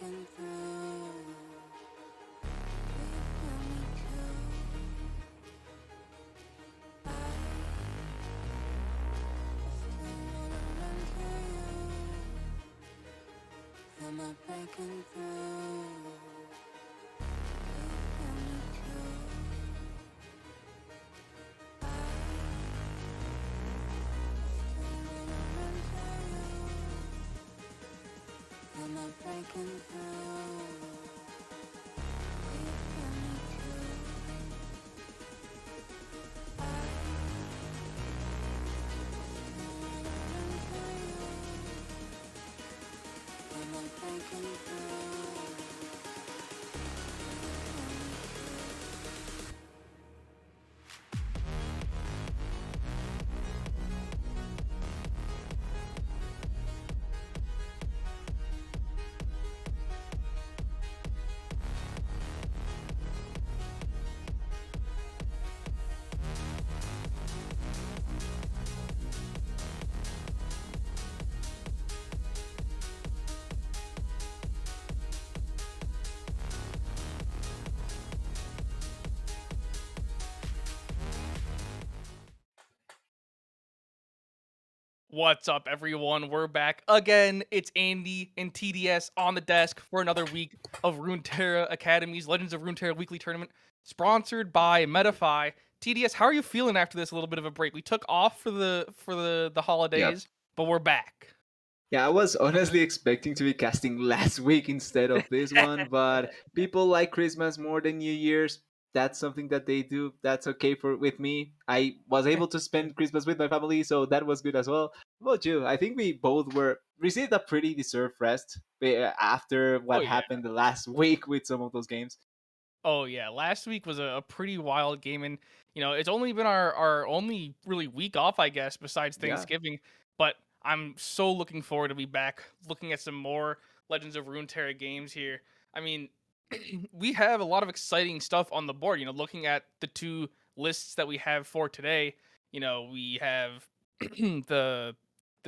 breaking through. You feel me too. I still wanna run to you. Am I breaking through? You feel me too. I still wanna run to you. Am I breaking through? You feel me too. I still wanna run to you. Am I breaking through? What's up, everyone? We're back again. It's Andy and TDS on the desk for another week of Runeterra Academy's Legends of Runeterra Weekly Tournament, sponsored by Metafy. TDS, how are you feeling after this little bit of a break? We took off for the Yep. holidays, but we're back. Yeah, I was honestly expecting to be casting last week instead of this one, but people like Christmas more than New Year's. That's something that they do. That's okay for with me. I was able to spend Christmas with my family, so that was good as well. How about you? I think we both were received a pretty deserved rest after Oh what yeah. happened the last week with some of those games. Oh yeah. Last week was a pretty wild game, and it's only been our only really week off, I guess, besides Yeah. Thanksgiving. But I'm so looking forward to be back looking at some more Legends of Runeterra games here. I mean, we have a lot of exciting stuff on the board. Looking at the two lists that we have for today, we have the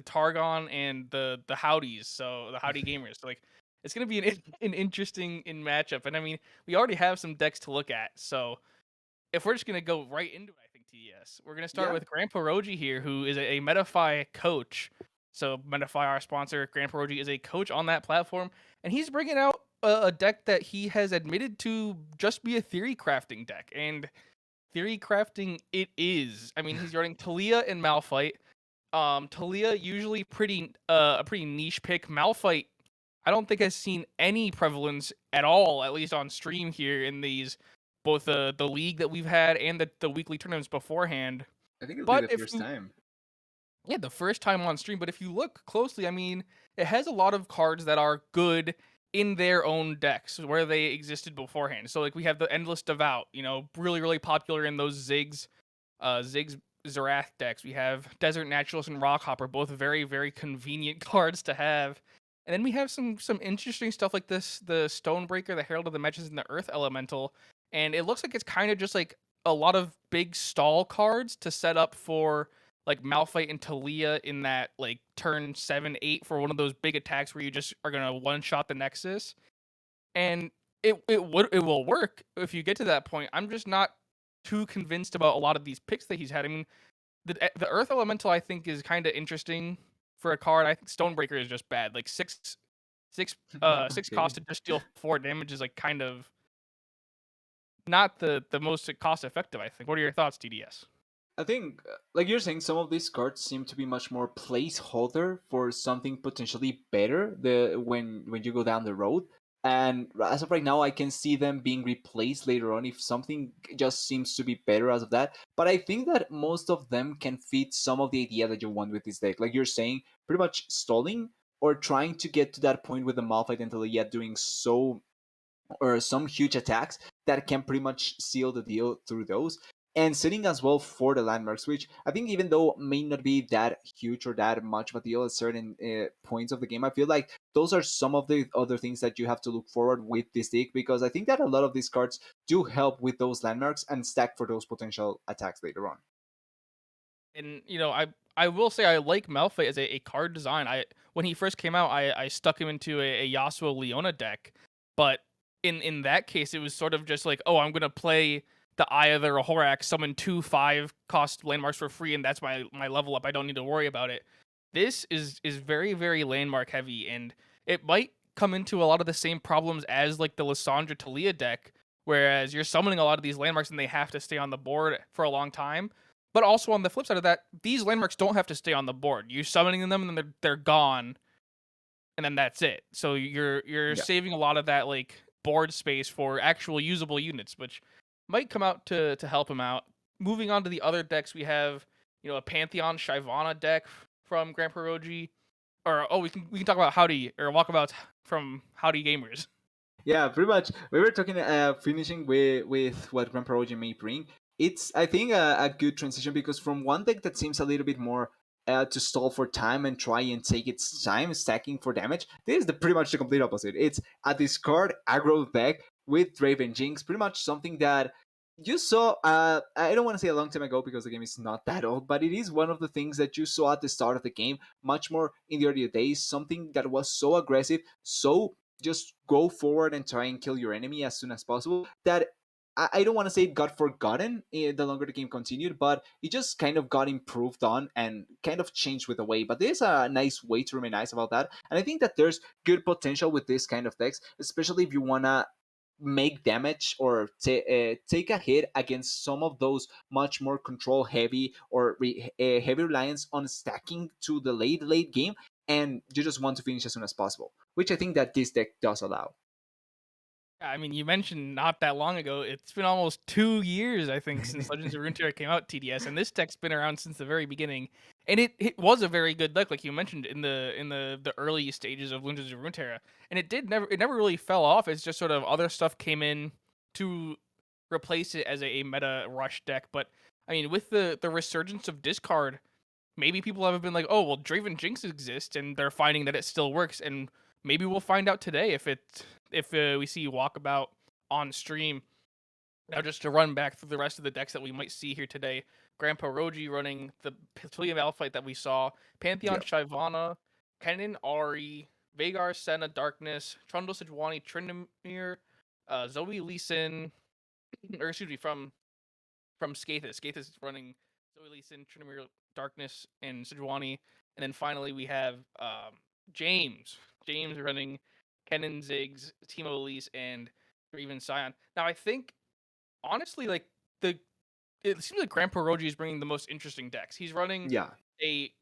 Targon and the Howdies, so the Howdy Gamers. So like, it's gonna be an interesting in matchup, and I mean, we already have some decks to look at. So if we're just gonna go right into it, I think TDS, we're gonna start Yeah. with Grandpa Roji here, who is a Metafy coach. So Metafy, our sponsor, Grandpa Roji is a coach on that platform, and he's bringing out a deck that he has admitted to just be a theory crafting deck, and theory crafting it is. I mean, he's running Talia and Malphite. Talia usually pretty a pretty niche pick. Malphite, I don't think has seen any prevalence at all, at least on stream here in these both the league that we've had and the weekly tournaments beforehand. I think it'll be But the if first you time. yeah, the first time on stream, but if you look closely, I mean, it has a lot of cards that are good in their own decks where they existed beforehand. So like we have the Endless Devout, really really popular in those Ziggs Zerath decks. We have Desert Naturalist and Rockhopper, both very very convenient cards to have. And then we have some interesting stuff like this, the Stonebreaker, the Herald of the Matches, and the Earth Elemental. And it looks like it's kind of just like a lot of big stall cards to set up for like Malphite and Talia in that like turn 7-8 for one of those big attacks where you just are gonna one shot the Nexus. And it will work if you get to that point. I'm just not too convinced about a lot of these picks that he's had. I mean, the Earth Elemental I think is kind of interesting for a card. I think Stonebreaker is just bad. Like six Okay. cost to just deal 4 damage is like kind of not the most cost effective. I think. What are your thoughts, TDS? I think, like you're saying, some of these cards seem to be much more placeholder for something potentially better. When you go down the road, and as of right now, I can see them being replaced later on if something just seems to be better as of that. But I think that most of them can fit some of the idea that you want with this deck. Like you're saying, pretty much stalling or trying to get to that point with the Malphite and Talia doing so or some huge attacks that can pretty much seal the deal through those. And sitting as well for the landmarks, which I think even though may not be that huge or that much of a deal at certain points of the game, I feel like those are some of the other things that you have to look forward with this deck because I think that a lot of these cards do help with those landmarks and stack for those potential attacks later on. And I will say I like Malphite as a card design. I When he first came out, I stuck him into a Yasuo Leona deck, but in that case, it was sort of just like, oh, I'm gonna play the Eye of the Horak, summon 2/5 cost landmarks for free, and that's my level up. I don't need to worry about it. This is very very landmark heavy, and it might come into a lot of the same problems as like the Lissandra Talia deck, whereas you're summoning a lot of these landmarks and they have to stay on the board for a long time. But also on the flip side of that, these landmarks don't have to stay on the board. You're summoning them and then they're gone, and then that's it. So you're Yeah. saving a lot of that like board space for actual usable units, which might come out to help him out. Moving on to the other decks, we have a Pantheon Shyvana deck from Grandpa Roji, or we can talk about Howdy or walkabouts from Howdy Gamers. Yeah, pretty much. We were talking, finishing with what Grand Prology may bring. It's, I think, a good transition because from one deck that seems a little bit more to stall for time and try and take its time stacking for damage, this is pretty much the complete opposite. It's a discard aggro deck with Draven Jinx, pretty much something that you saw. I don't want to say a long time ago because the game is not that old, but it is one of the things that you saw at the start of the game, much more in the earlier days. Something that was so aggressive, so just go forward and try and kill your enemy as soon as possible, that I don't want to say it got forgotten the longer the game continued, but it just kind of got improved on and kind of changed with the way. But there's a nice way to reminisce about that. And I think that there's good potential with this kind of decks, especially if you want to make damage or take a hit against some of those much more control heavy or heavy reliance on stacking to the late game, and you just want to finish as soon as possible, which I think that this deck does allow. Yeah, I mean, you mentioned not that long ago. It's been almost 2 years, I think, since Legends of Runeterra came out, TDS, and this tech's been around since the very beginning. And it was a very good deck, like you mentioned in the early stages of Legends of Runeterra. And it never really fell off. It's just sort of other stuff came in to replace it as a meta rush deck. But I mean, with the resurgence of discard, maybe people have been like, oh well, Draven Jinx exists, and they're finding that it still works, and maybe we'll find out today if we see Walkabout on stream. Now, just to run back through the rest of the decks that we might see here today, Grandpa Roji running the Pavilion Malphite that we saw, Pantheon Yeah. Shyvana, Kennen Ari, Vagar Senna Darkness, Trundle Sejuani Tryndamere, Zoe Lee Sin, or excuse me, from Skathis. Skathis is running Zoe Lee Sin, Tryndamere Darkness, and Sejuani. And then finally we have James. James running Kennen Ziggs, Timo Elise, and even Scion. Now I think honestly, like it seems like Grandpa Roji is bringing the most interesting decks. He's running Yeah. a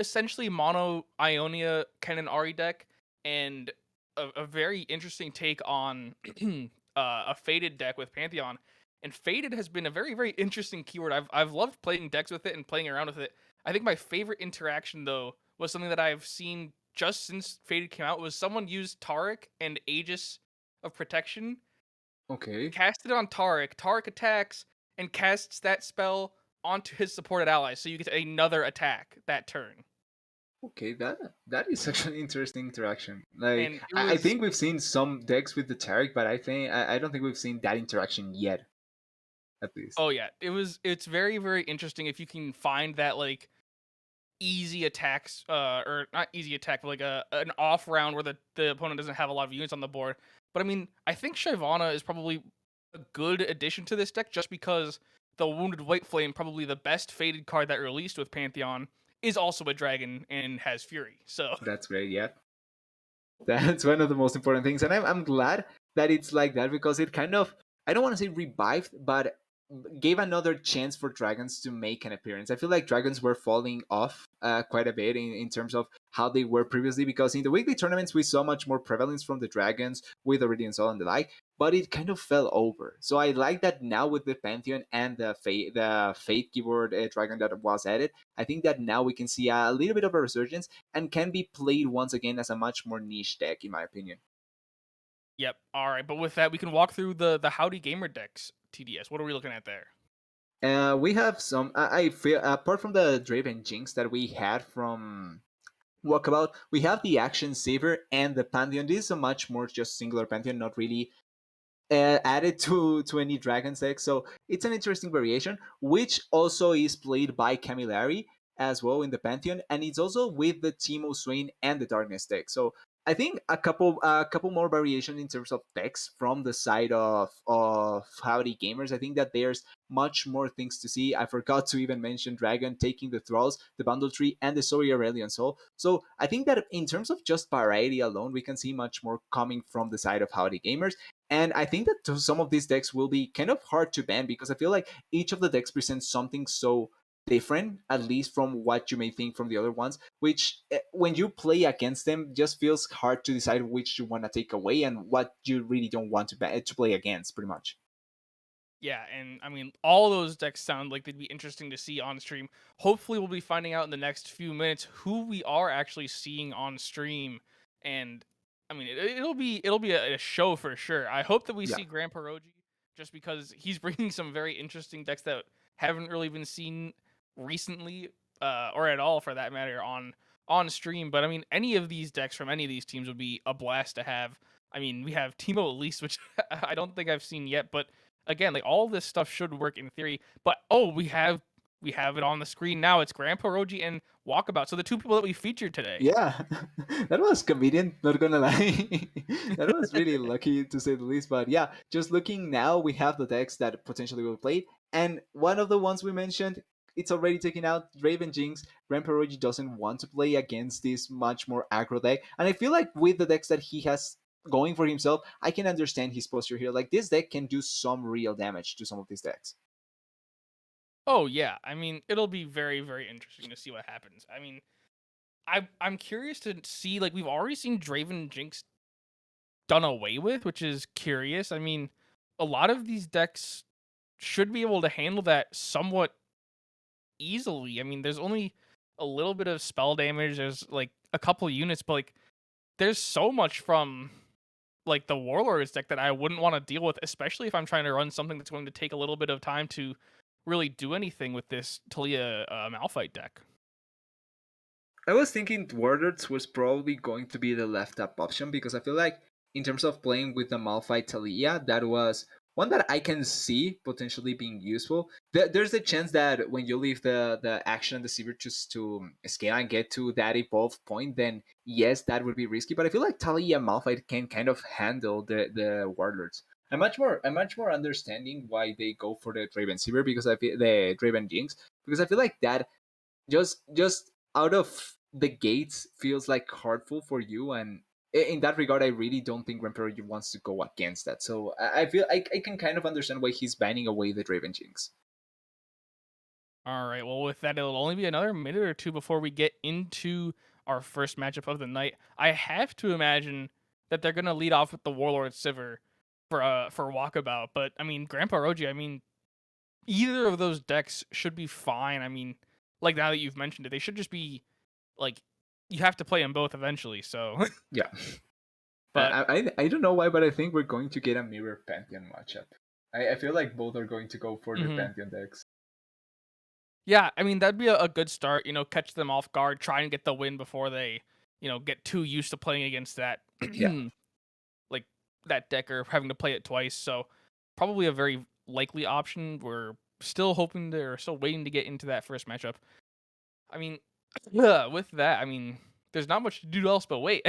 essentially mono Ionia Kennen Ari deck, and a very interesting take on a Faded deck with Pantheon. And Faded has been a very very interesting keyword. I've loved playing decks with it and playing around with it. I think my favorite interaction though was something that I've seen just since Faded came out, was someone used Taric and Aegis of Protection, Okay. cast it on Taric. Taric attacks and casts that spell onto his supported allies, so you get another attack that turn. Okay, that is actually an interesting interaction. Like, And it I was, think we've seen some decks with the Tarek, but I don't think we've seen that interaction yet, at least. oh yeah, it's very very interesting if you can find that like easy attacks, or not easy attack, but like an off round where the opponent doesn't have a lot of units on the board. But I mean, I think Shyvana is probably a good addition to this deck just because the Wounded White Flame, probably the best Faded card that released with Pantheon, is also a dragon and has Fury. So That's great. Yeah, that's one of the most important things, and I'm glad that it's like that because it kind of, I don't want to say revived, but gave another chance for dragons to make an appearance. I feel like dragons were falling off quite a bit in terms of how they were previously, because in the weekly tournaments we saw much more prevalence from the dragons with Iridian Soul and the like, but it kind of fell over. So I like that now with the Pantheon and the Fate keyword dragon that was added. I think that now we can see a little bit of a resurgence and can be played once again as a much more niche deck, in my opinion. yep. All right, but with that, we can walk through the Howdy Gamer decks. TDS. What are we looking at there? We have some. I feel apart from the Draven Jinx that we had from Walkabout, we have the Action Saver and the Pantheon. This is a much more just singular Pantheon, not really added to any Dragon's deck. So it's an interesting variation, which also is played by Camillari as well in the Pantheon, and it's also with the Teemo Swain and the Darkness deck. So I think a couple more variation in terms of decks from the side of Howdy Gamers. I think that there's much more things to see. I forgot to even mention Dragon taking the Thralls, the Bundle Tree, and the Sorry Aurelion Soul. So I think that in terms of just variety alone, we can see much more coming from the side of Howdy Gamers. And I think that some of these decks will be kind of hard to ban because I feel like each of the decks presents something so different, at least from what you may think from the other ones, which when you play against them just feels hard to decide which you want to take away and what you really don't want to play against, pretty much. Yeah, and I mean, all those decks sound like they'd be interesting to see on stream. Hopefully, we'll be finding out in the next few minutes who we are actually seeing on stream, and I mean, it'll be a show for sure. I hope that we Yeah. see Grandpa Roji, just because he's bringing some very interesting decks that haven't really been seen recently, or at all for that matter, on stream. But I mean, any of these decks from any of these teams would be a blast to have. I mean, we have Teemo Elise, which I don't think I've seen yet, but again, like all this stuff should work in theory. But we have it on the screen now. It's Grandpa Roji and Walkabout. So the two people that we featured today. Yeah, that was convenient, not gonna lie. That was really lucky to say the least. But yeah, just looking now, we have the decks that potentially will play. And one of the ones we mentioned, it's already taken out Raven Jinx. Grandpa Roji doesn't want to play against this much more aggro deck. And I feel like with the decks that he has going for himself, I can understand his posture here. Like this deck can do some real damage to some of these decks. Oh yeah, I mean it'll be very very interesting to see what happens. I mean, I'm curious to see, like we've already seen Draven Jinx done away with, which is curious. I mean, a lot of these decks should be able to handle that somewhat easily. I mean, there's only a little bit of spell damage. There's like a couple units, but like there's so much from like the Warlords deck that I wouldn't want to deal with, especially if I'm trying to run something that's going to take a little bit of time to really do anything with this Talia Malphite deck. I was thinking Warlords was probably going to be the left up option because I feel like in terms of playing with the Malphite Talia, that was one that I can see potentially being useful. There's a chance that when you leave the action and the Seaver just to scale and get to that evolve point, then yes, that would be risky. But I feel like Talia Malphite can kind of handle the Warlords. I'm much more understanding why they go for the Draven Seaver because I feel the Draven Jinx because I feel like that just out of the gates feels like hurtful for you, and in that regard I really don't think Emperor wants to go against that. So I feel I can kind of understand why he's banning away the Draven Jinx. All right. Well, with that, it'll only be another minute or two before we get into our first matchup of the night. I have to imagine that they're gonna lead off with the Warlord Sivir for Walkabout. But I mean, Grandpa Roji. I mean, either of those decks should be fine. I mean, like now that you've mentioned it, they should just be like you have to play them both eventually. So, Yeah. but I don't know why, but I think we're going to get a mirror Pantheon matchup. I feel like both are going to go for their mhm. Pantheon decks. Yeah, I mean that'd be a good start. You know, catch them off guard, try and get the win before they, get too used to playing against that, Yeah. like that deck or having to play it twice. So probably a very likely option. We're still hoping they're still waiting to get into that first matchup. I mean, yeah, with that, I mean, there's not much to do else but wait.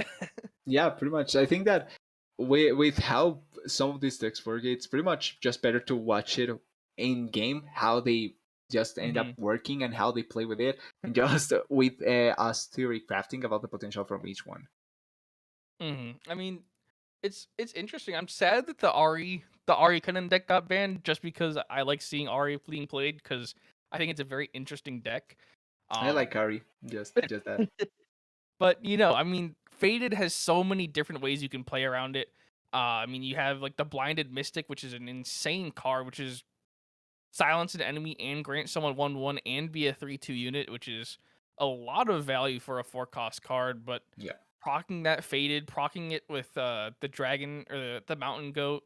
Yeah, pretty much. I think that with how some of these decks work, it's pretty much just better to watch it in game, how they just end up hmm working and how they play with it, and just with us theory crafting about the potential from each one. I mean, it's interesting. I'm sad that the Ari Kanen deck got banned just because I like seeing Ari being played because I think it's a very interesting deck. I Um, like Ari, just that. but I mean, Faded has so many different ways you can play around it. I mean, you have like the Blinded Mystic, which is an insane card, which is silence an enemy and grant someone 1/1 and be a 3/2 unit, which is a lot of value for a 4 cost card. But Yeah. procking that Faded, procking it with the dragon or the mountain goat.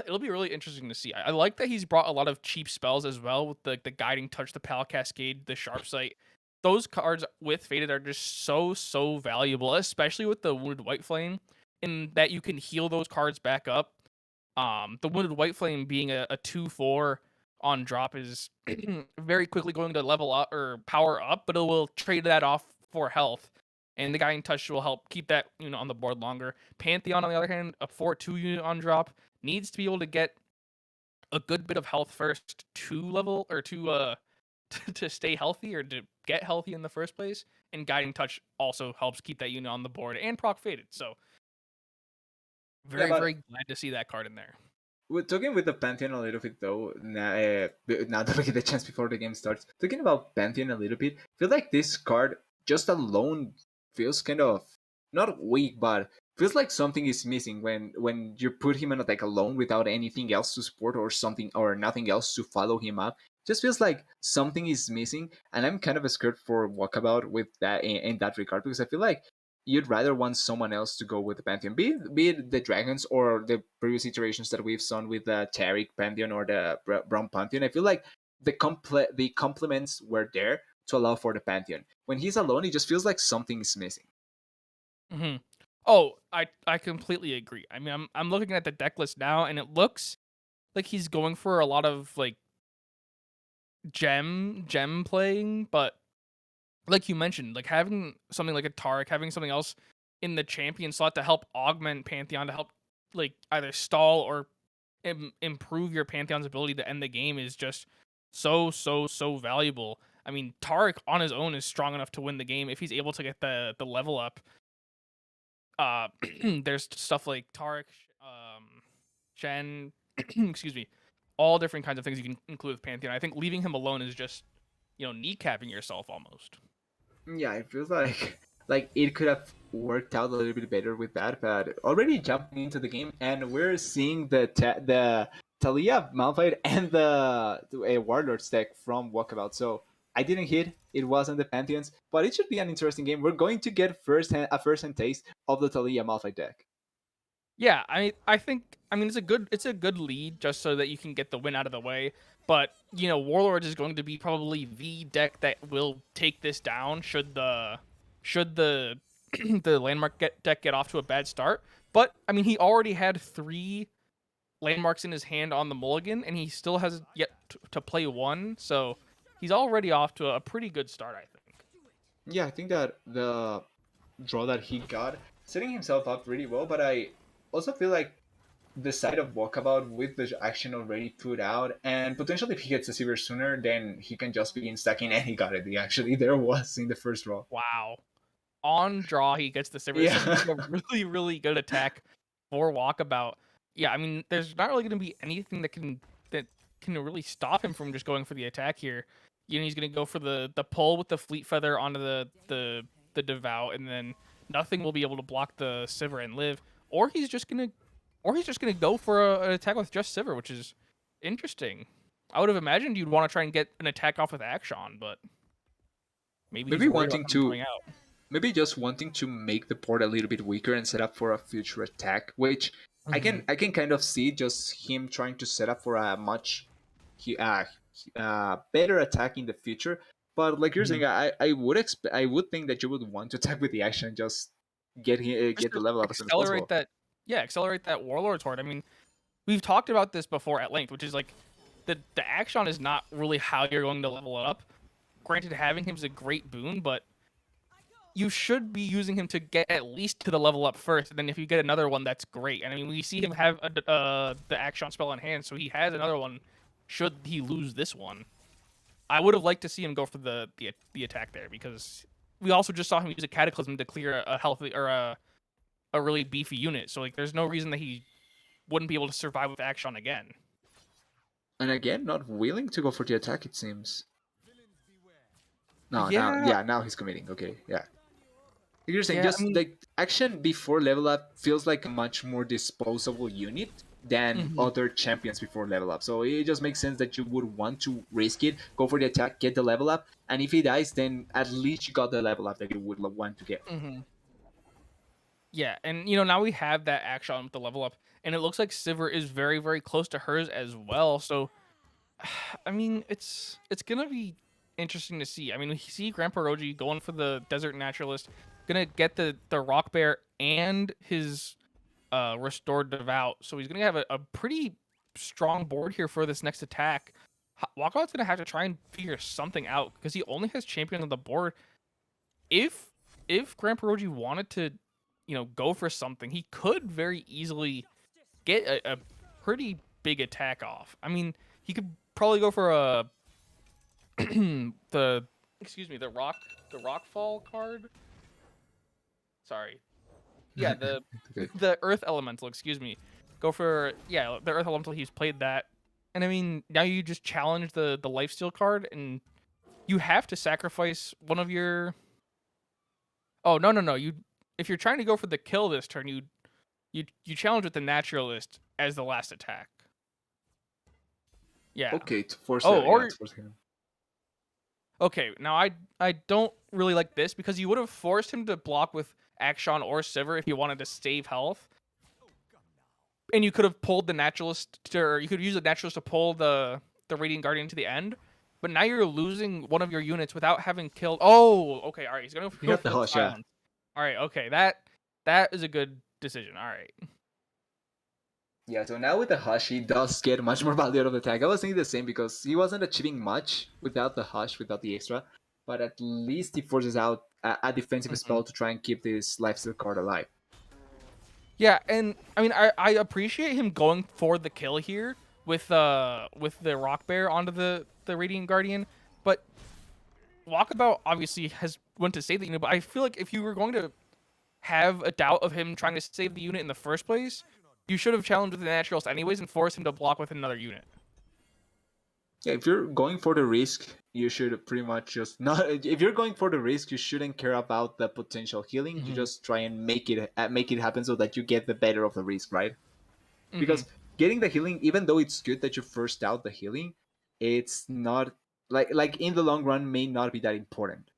It'll be really interesting to see. I like that he's brought a lot of cheap spells as well with the guiding touch, the pal cascade, the sharp sight. Those cards with faded are just so valuable, especially with the wounded white flame. in that you can heal those cards back up. The Wounded White Flame being a 2/4 on drop is very quickly going to level up or power up, but it will trade that off for health. And the Guiding Touch will help keep that unit on the board longer. Pantheon, on the other hand, a 4/2 unit on drop, needs to be able to get a good bit of health first to level or to to stay healthy or to get healthy in the first place. And Guiding Touch also helps keep that unit on the board and proc faded. So Yeah, very, but very glad to see that card in there. we're talking with the Pantheon a little bit though. Now that we get the chance before the game starts, talking about Pantheon a little bit, I feel like this card just alone feels kind of not weak, but feels like something is missing when you put him in a deck alone without anything else to support or something or nothing else to follow him up. Just feels like something is missing, and I'm kind of scared for Walkabout with that in that regard because I feel like you'd rather want someone else to go with the Pantheon, be it the Dragons or the previous iterations that we've seen with the Taric Pantheon or the Brown Pantheon. I feel like the complements were there to allow for the Pantheon. When he's alone, it just feels like something is missing. Hmm. Oh, I completely agree. I mean, I'm looking at the deck list now, and it looks like he's going for a lot of like gem playing, but like you mentioned, like having something like a Taric, having something else in the champion slot to help augment Pantheon to help like either stall or improve your Pantheon's ability to end the game is just so valuable. I mean, Taric on his own is strong enough to win the game if he's able to get the level up. There's stuff like Taric, Shen, excuse me, all different kinds of things you can include with Pantheon. I think leaving him alone is just kneecapping yourself almost. Yeah, it feels like like it could have worked out a little bit better with that, but already jumping into the game, and we're seeing the Talia Malphite and the Warlords deck from Walkabout. So I didn't hit; it wasn't the Pantheons, but it should be an interesting game. We're going to get a first hand taste of the Talia Malphite deck. Yeah, I think it's a good lead just so that you can get the win out of the way. But Warlords is going to be probably the deck that will take this down should the the landmark deck get off to a bad start. But I mean, he already had 3 landmarks in his hand on the mulligan, and he still has yet to play one. So he's already off to a pretty good start, I think. Yeah, I think that the draw that he got setting himself up really well, but I also feel like the side of Walkabout with the action already put out, and potentially if he gets a silver sooner, then he can just begin stacking, and he got it. He actually there was in the first draw. Wow. On draw, he gets the Sivir. This is going to Yeah. be a really, really good attack for Walkabout. Yeah, I mean, there's not really going to be anything that can really stop him from just going for the attack here. He's going to go for the pull with the Fleet Feather onto the Devout, and then nothing will be able to block the Sivir and live. Or he's just gonna go for an attack with just Sivir, which is interesting. I would have imagined you'd want to try and get an attack off with Action, but maybe he's maybe worried about wanting them to going out. maybe just wanting to make the port a little bit weaker and set up for a future attack, which I can kind of see just him trying to set up for a much better attack in the future. But like you're Mhm. saying, I would think that you would want to attack with the action and just Just get the to level up as soon as accelerate possible. that, yeah, accelerate that Warlord's Horde. I mean, we've talked about this before at length, which is like the Action is not really how you're going to level it up. Granted, having him is a great boon, but you should be using him to get at least to the level up first, and then if you get another one, that's great. And I mean, we see him have the Action spell in hand, so he has another one. Should he lose this one, I would have liked to see him go for the attack there because we also just saw him use a Cataclysm to clear a healthy or a really beefy unit. So like, there's no reason that he wouldn't be able to survive with Action again. And again, not willing to go for the attack. It seems. No, now Yeah, yeah, now he's committing. Okay, yeah. You're saying yeah. I just mean, like action before level up feels like a much more disposable unit than mhm. other champions before level up. So it just makes sense that you would want to risk it, go for the attack, get the level up, and if he dies, then at least you got the level up that you would want to get. Mhm. Yeah, and now we have that Action with the level up, and it looks like Sivir is very, very close to hers as well. So, I mean, it's gonna be interesting to see. I mean, we see Grandpa Roji going for the Desert Naturalist, gonna get the Rock Bear and his Restored Devout, so he's gonna have a pretty strong board here for this next attack. Walkabout's gonna have to try and figure something out because he only has champion on the board. If Grandpa Roji wanted to, go for something, he could very easily get a pretty big attack off. I mean, he could probably go for a the rock fall card. Sorry. Yeah, Okay. the Earth Elemental, excuse me. Go for the Earth Elemental, he's played that. And I mean, now you just challenge the lifesteal card and you have to sacrifice one of your Oh, no. If you're trying to go for the kill this turn, you challenge with the Naturalist as the last attack. Yeah. Okay, to force Oh, it, yeah, or to force him. okay, now I don't really like this because you would have forced him to block with Akshan or Sivir if you wanted to save health. And you could have pulled the Naturalist or you could use the Naturalist to pull the Radiant Guardian to the end. But now you're losing one of your units without having killed. Oh, okay, all right. He's gonna He go got for the the hush, yeah. silence. All right, okay, that is a good decision. All right. Yeah, so now with the hush, he does get much more value out of the tag. I was thinking the same because he wasn't achieving much without the hush, without the extra, but at least he forces out a defensive spell to try and keep this lifesteal card alive. Yeah, and I mean, I appreciate him going for the kill here with the Rock Bear onto the Radiant Guardian, but Walkabout obviously has went to save the unit. But I feel like if you were going to have a doubt of him trying to save the unit in the first place, you should have challenged with the Naturalist anyways and forced him to block with another unit. Yeah, if you're going for the risk, you should pretty much just not. If you're going for the risk, you shouldn't care about the potential healing. You just try and make it happen so that you get the better of the risk, right? Because getting the healing, even though it's good that you first out the healing, it's not like in the long run may not be that important.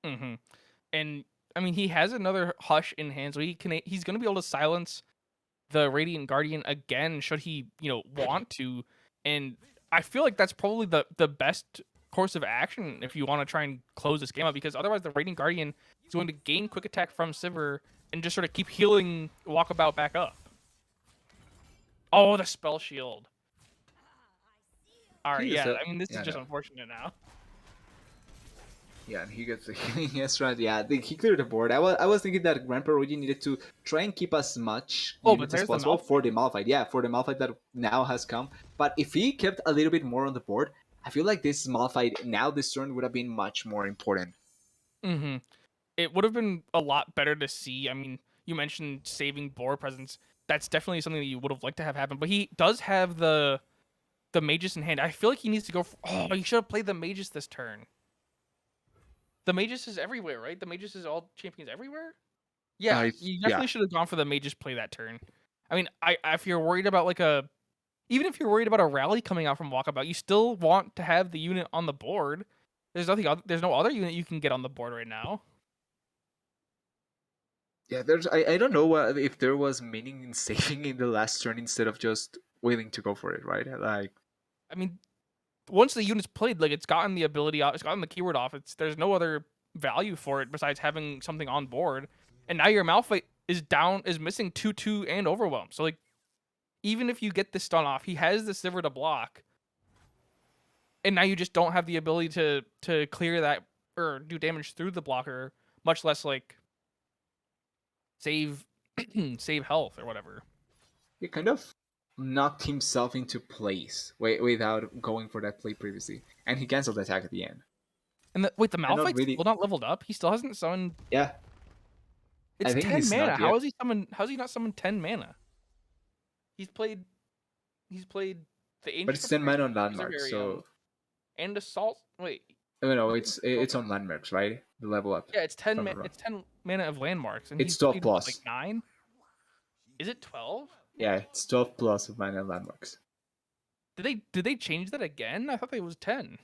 And I mean, he has another Hush in hand, so he's going to be able to silence the Radiant Guardian again should he, want to. And I feel like that's probably the best course of action if you want to try and close this game out, because otherwise the Radiant Guardian is going to gain quick attack from Sivir and just sort of keep healing Walkabout back up. Oh, the spell shield. All right, yeah. I mean, this is just unfortunate now. Yeah, and he gets the healing extra. Yeah, he cleared the board. I was thinking that Grandpa Roji needed to try and keep as much units as possible for the Malphite. Yeah, for the Malphite that now has come. But if he kept a little bit more on the board, I feel like this Malphite now this turn would have been much more important. It would have been a lot better to see. I mean, you mentioned saving board presence. That's definitely something that you would have liked to have happen. But he does have the Magus in hand. I feel like he needs to go. He should have played the Magus this turn. The Magus is everywhere, right? The Magus is all champions everywhere. Yeah, you definitely should have gone for the Magus play that turn. I mean, if you're worried about even if you're worried about a rally coming out from Walkabout, you still want to have the unit on the board. There's no other unit you can get on the board right now. Yeah, I don't know if there was meaning in saving in the last turn instead of just willing to go for it, right? Like, I mean, once the unit's played, it's gotten the ability off, it's gotten the keyword off. There's no other value for it besides having something on board. And now your Malphite is missing 2/2 and Overwhelm. So even if you get the stun off, he has the Sivir to block. And now you just don't have the ability to clear that or do damage through the blocker, much less save save health or whatever. he kind of knocked himself into place without going for that play previously, and he canceled the attack at the end. And the Malphite's still not leveled up. He still hasn't summoned. Yeah, it's I think 10 he's mana. not How yet. has he not summoned 10 mana? He's played the Ancient But it's 10 mana on landmarks, Preservarium so and Assault. Wait, no, it's on landmarks, right? The level up. yeah, it's 10 mana of landmarks, and It's he's 12 played, plus. like 9. Is it 12? Yeah, it's 12 plus of mana and landmarks. Did they change that again? I thought it was 10.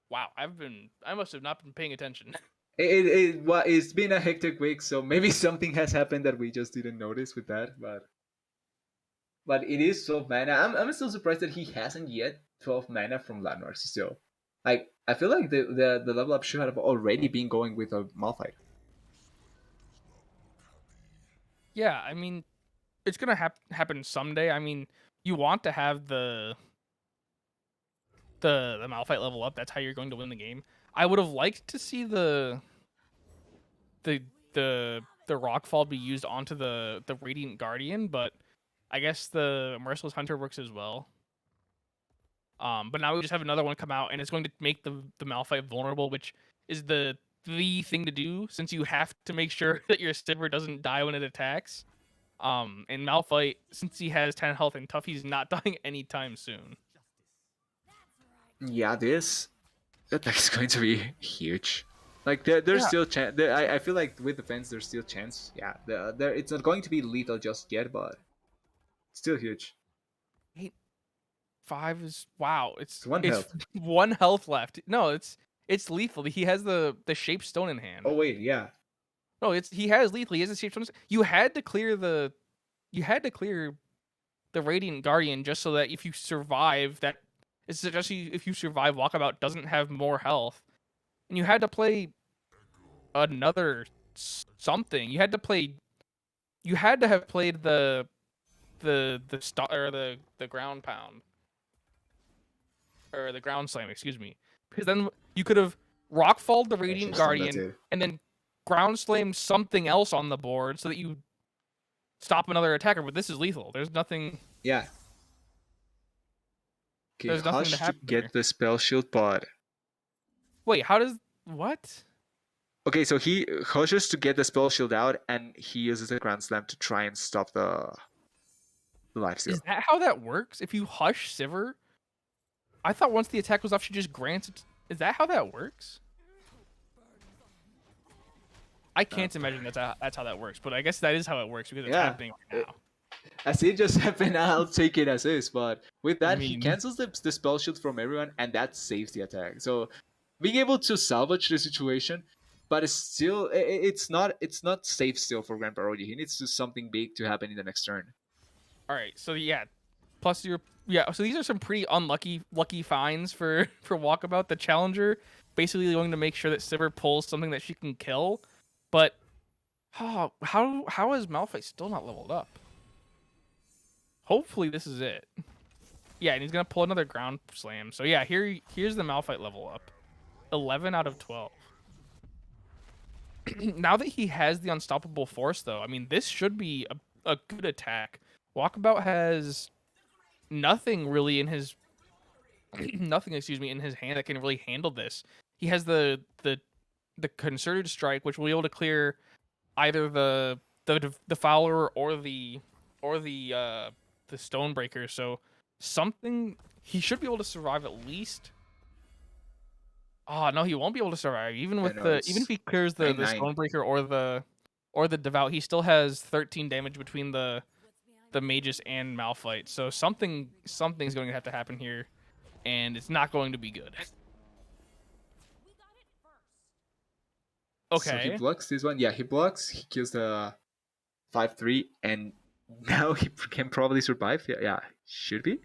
Wow, I must have not been paying attention. It's been a hectic week, so maybe something has happened that we just didn't notice with that, but it is 12 mana. I'm still surprised that he hasn't yet 12 mana from landmarks still. Like, I feel like the level up should have already been going with a Malphite. Yeah, I mean, it's gonna happen someday. I mean, you want to have the Malphite level up. That's how you're going to win the game. I would have liked to see the the Rockfall be used onto the Radiant Guardian, but I guess the Merciless Hunter works as well. But now we just have another one come out, and it's going to make the Malphite vulnerable, which is the thing to do since you have to make sure that your Sivir doesn't die when it attacks. And Malphite, since he has 10 health and tough, he's not dying anytime soon. Yeah, this attack is going to be huge. Like there's Yeah. still chance. I feel like with the fence there's still chance. Yeah, there it's not going to be lethal just yet, but still huge. 5 is wow. It's one It's health. 1 health left. No, it's lethal. He has the shape stone in hand. Oh wait, yeah. No, it's he has lethal. He has the shape stone. You had to clear the Radiant Guardian just so that if you survive that it's just if you survive Walkabout doesn't have more health. And you had to play another something. You had to have played the ground pound or the ground slam, excuse me. Because then you could have rockfalled the I Radiant should have done that Guardian too. and then ground slammed something else on the board so that you stop another attacker, but this is lethal. Yeah. Okay, There's nothing to Hush to happen here. get the spell shield, but Wait, how does what? okay, so he Hushes to get the spell shield out, and he uses the Grand Slam to try and stop the life Is steal. that how that works? If you hush Sivir, I thought once the attack was off, she just grants it. Is that how that works? I can't imagine that's how that works, but I guess that is how it works because it's Yeah. happening right now. As it just happened, I'll take it as is. But with I that, he mean, cancels the spell shield from everyone, and that saves the attack. So being able to salvage the situation, but it's still it's not safe still for Grandpa Roji. He needs to something big to happen in the next turn. all right. So yeah, plus your yeah. So these are some pretty unlucky lucky finds for for Walkabout. The challenger basically going to make sure that Sivir pulls something that she can kill, but how is Malphite still not leveled up? Hopefully this is it. Yeah, and he's gonna pull another ground slam. So yeah, here's the Malphite level up. 11 out of 12. Now that he has the unstoppable force, though, I mean, this should be a good attack. Walkabout has nothing really in his nothing, excuse me, in his hand that can really handle this. He has the concerted strike, which will be able to clear either the Fowler or the Stonebreaker. So something he should be able to survive at least. Oh no, he won't be able to survive. Even Yeah, with no, even it's if he clears the 9-9. Stonebreaker or the Devout, he still has 13 damage between the Magus and Malphite. So something's going to have to happen here, and it's not going to be good. So he Okay. blocks this one. Yeah, he blocks. He kills the 5-3, and now he can probably survive. Yeah, yeah, should be.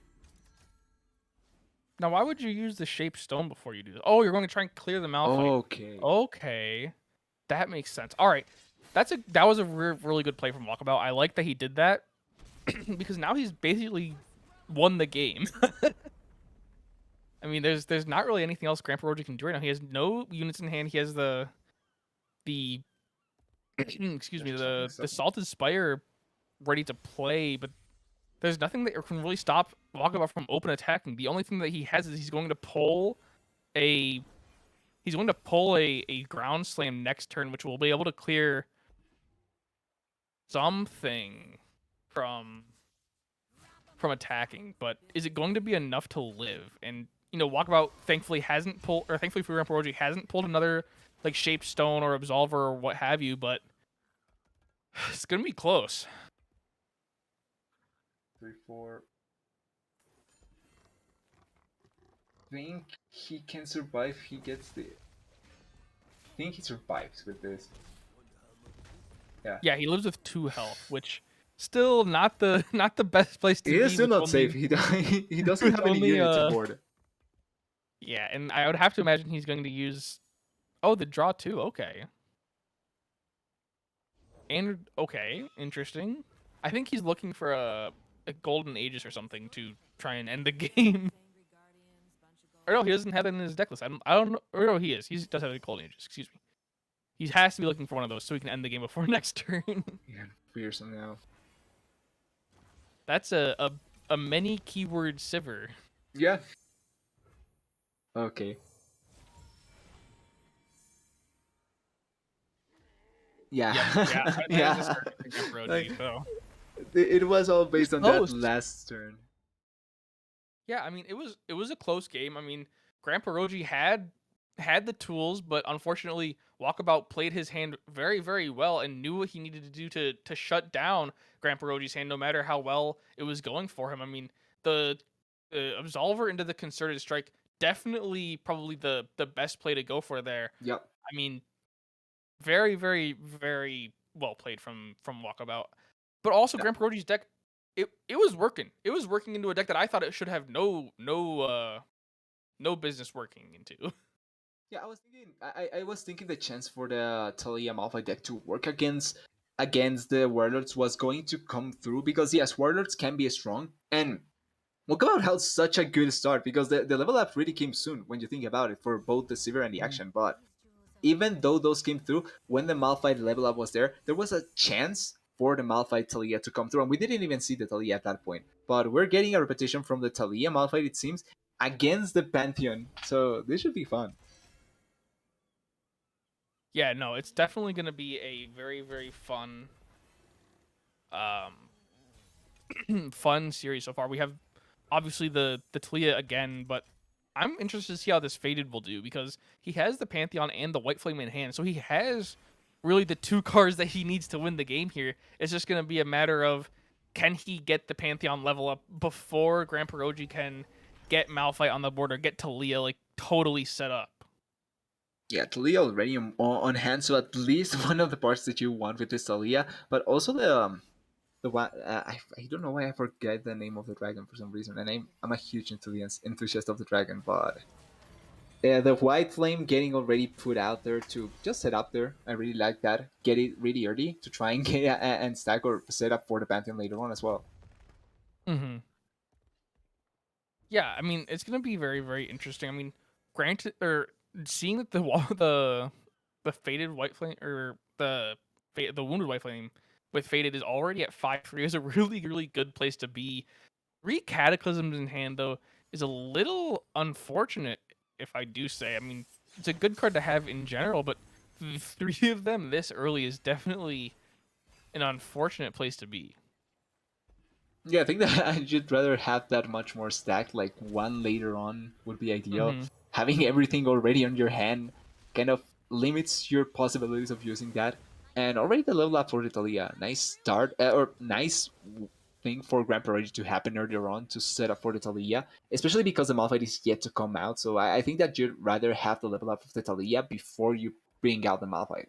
Now, why would you use the Shape Stone before you do this? Oh, you're going to try and clear the Malphite. Okay. Okay, that makes sense. All right, that was a really good play from Walkabout. I like that he did that because now he's basically won the game. I mean, there's not really anything else Grandpa Roger can do right now. He has no units in hand. He has the excuse me There's something the stopping. Salted Spire ready to play, but there's nothing that can really stop Walkabout from open attacking. The only thing that he has is a he's going to pull a ground slam next turn, which will be able to clear something from attacking. But is it going to be enough to live? And you know, Walkabout thankfully for Grandpa Roji hasn't pulled another like Shape Stone or Absolver or what have you, but it's gonna be close. 3-4. Think he can survive. He gets the. Think he survives with this. Yeah. Yeah, he lives with 2 health, which still not the not the best place to He is be still with not only safe. He doesn't with have any only units on board. yeah, and I would have to imagine he's going to use the draw too. Okay. And okay, interesting. I think he's looking for a golden aegis or something to try and end the game. Or no, he doesn't have it in his deck list. I don't know. Or no, he is. He does have a golden aegis. Excuse me. He has to be looking for one of those so he can end the game before next turn. Yeah, fearsome now. That's a many keyword Sivir. Yeah. Okay. Yeah. Yep. Yeah. That is a Yeah. start to Grandpa Like, OG, so. it was all based on that Close. last turn. Yeah, I mean it was a close game. I mean, Grandpa Roji had the tools, but unfortunately Walkabout played his hand very, very well and knew what he needed to do to shut down Grandpa Roji's hand no matter how well it was going for him. I mean, the Absolver into the Concerted Strike definitely probably the best play to go for there. Yep. I mean, very, very, very well played from Walkabout. But also Yeah. Grandpa Roji's deck, it was working. It was working into a deck that I thought it should have no business working into. Yeah, I was thinking the chance for the Talia Malphite deck to work against the Warlords was going to come through because yes, Warlords can be strong, and Walkabout had such a good start because the level up really came soon when you think about it for both the Sivir and the Mhm. action. But even though those came through, when the Malphite level up was there was a chance for the Malphite Talia to come through, and we didn't even see the Talia at that point. But we're getting a repetition from the Talia Malphite, it seems, against the Pantheon, so this should be fun. Yeah, no, it's definitely going to be a very, very fun fun series so far. We have obviously the Talia again, but I'm interested to see how this Faded will do because he has the Pantheon and the White Flame in hand, so he has really the two cards that he needs to win the game here. It's just going to be a matter of can he get the Pantheon level up before Grandpa Roji can get Malphite on the board or get Talia like totally set up. Yeah, Talia already on hand, so at least one of the parts that you want with this Talia, but also the one I don't know why I forget the name of the dragon for some reason, and I'm a huge enthusiast of the dragon, but the white flame getting already put out there to just set up there. I really like that. Get it really early to try and get and stack or set up for the Pantheon later on as well. Mm-hmm. Yeah, I mean it's gonna be very, very interesting. I mean, granted, or seeing that the faded white flame or the wounded white flame with faded is already at 5-3 is a really, really good place to be. 3 cataclysms in hand though is a little unfortunate, if I do say. I mean, it's a good card to have in general, but 3 of them this early is definitely an unfortunate place to be. Yeah, I think that I should rather have that much more stacked. Like one later on would be ideal. Mm-hmm. Having everything already on your hand kind of limits your possibilities of using that. And already the level up for Italia, nice start or nice thing for Grand Parade to happen earlier on to set up for the Talia, especially because the Malphite is yet to come out. So I think that you'd rather have the level up of the Talia before you bring out the Malphite.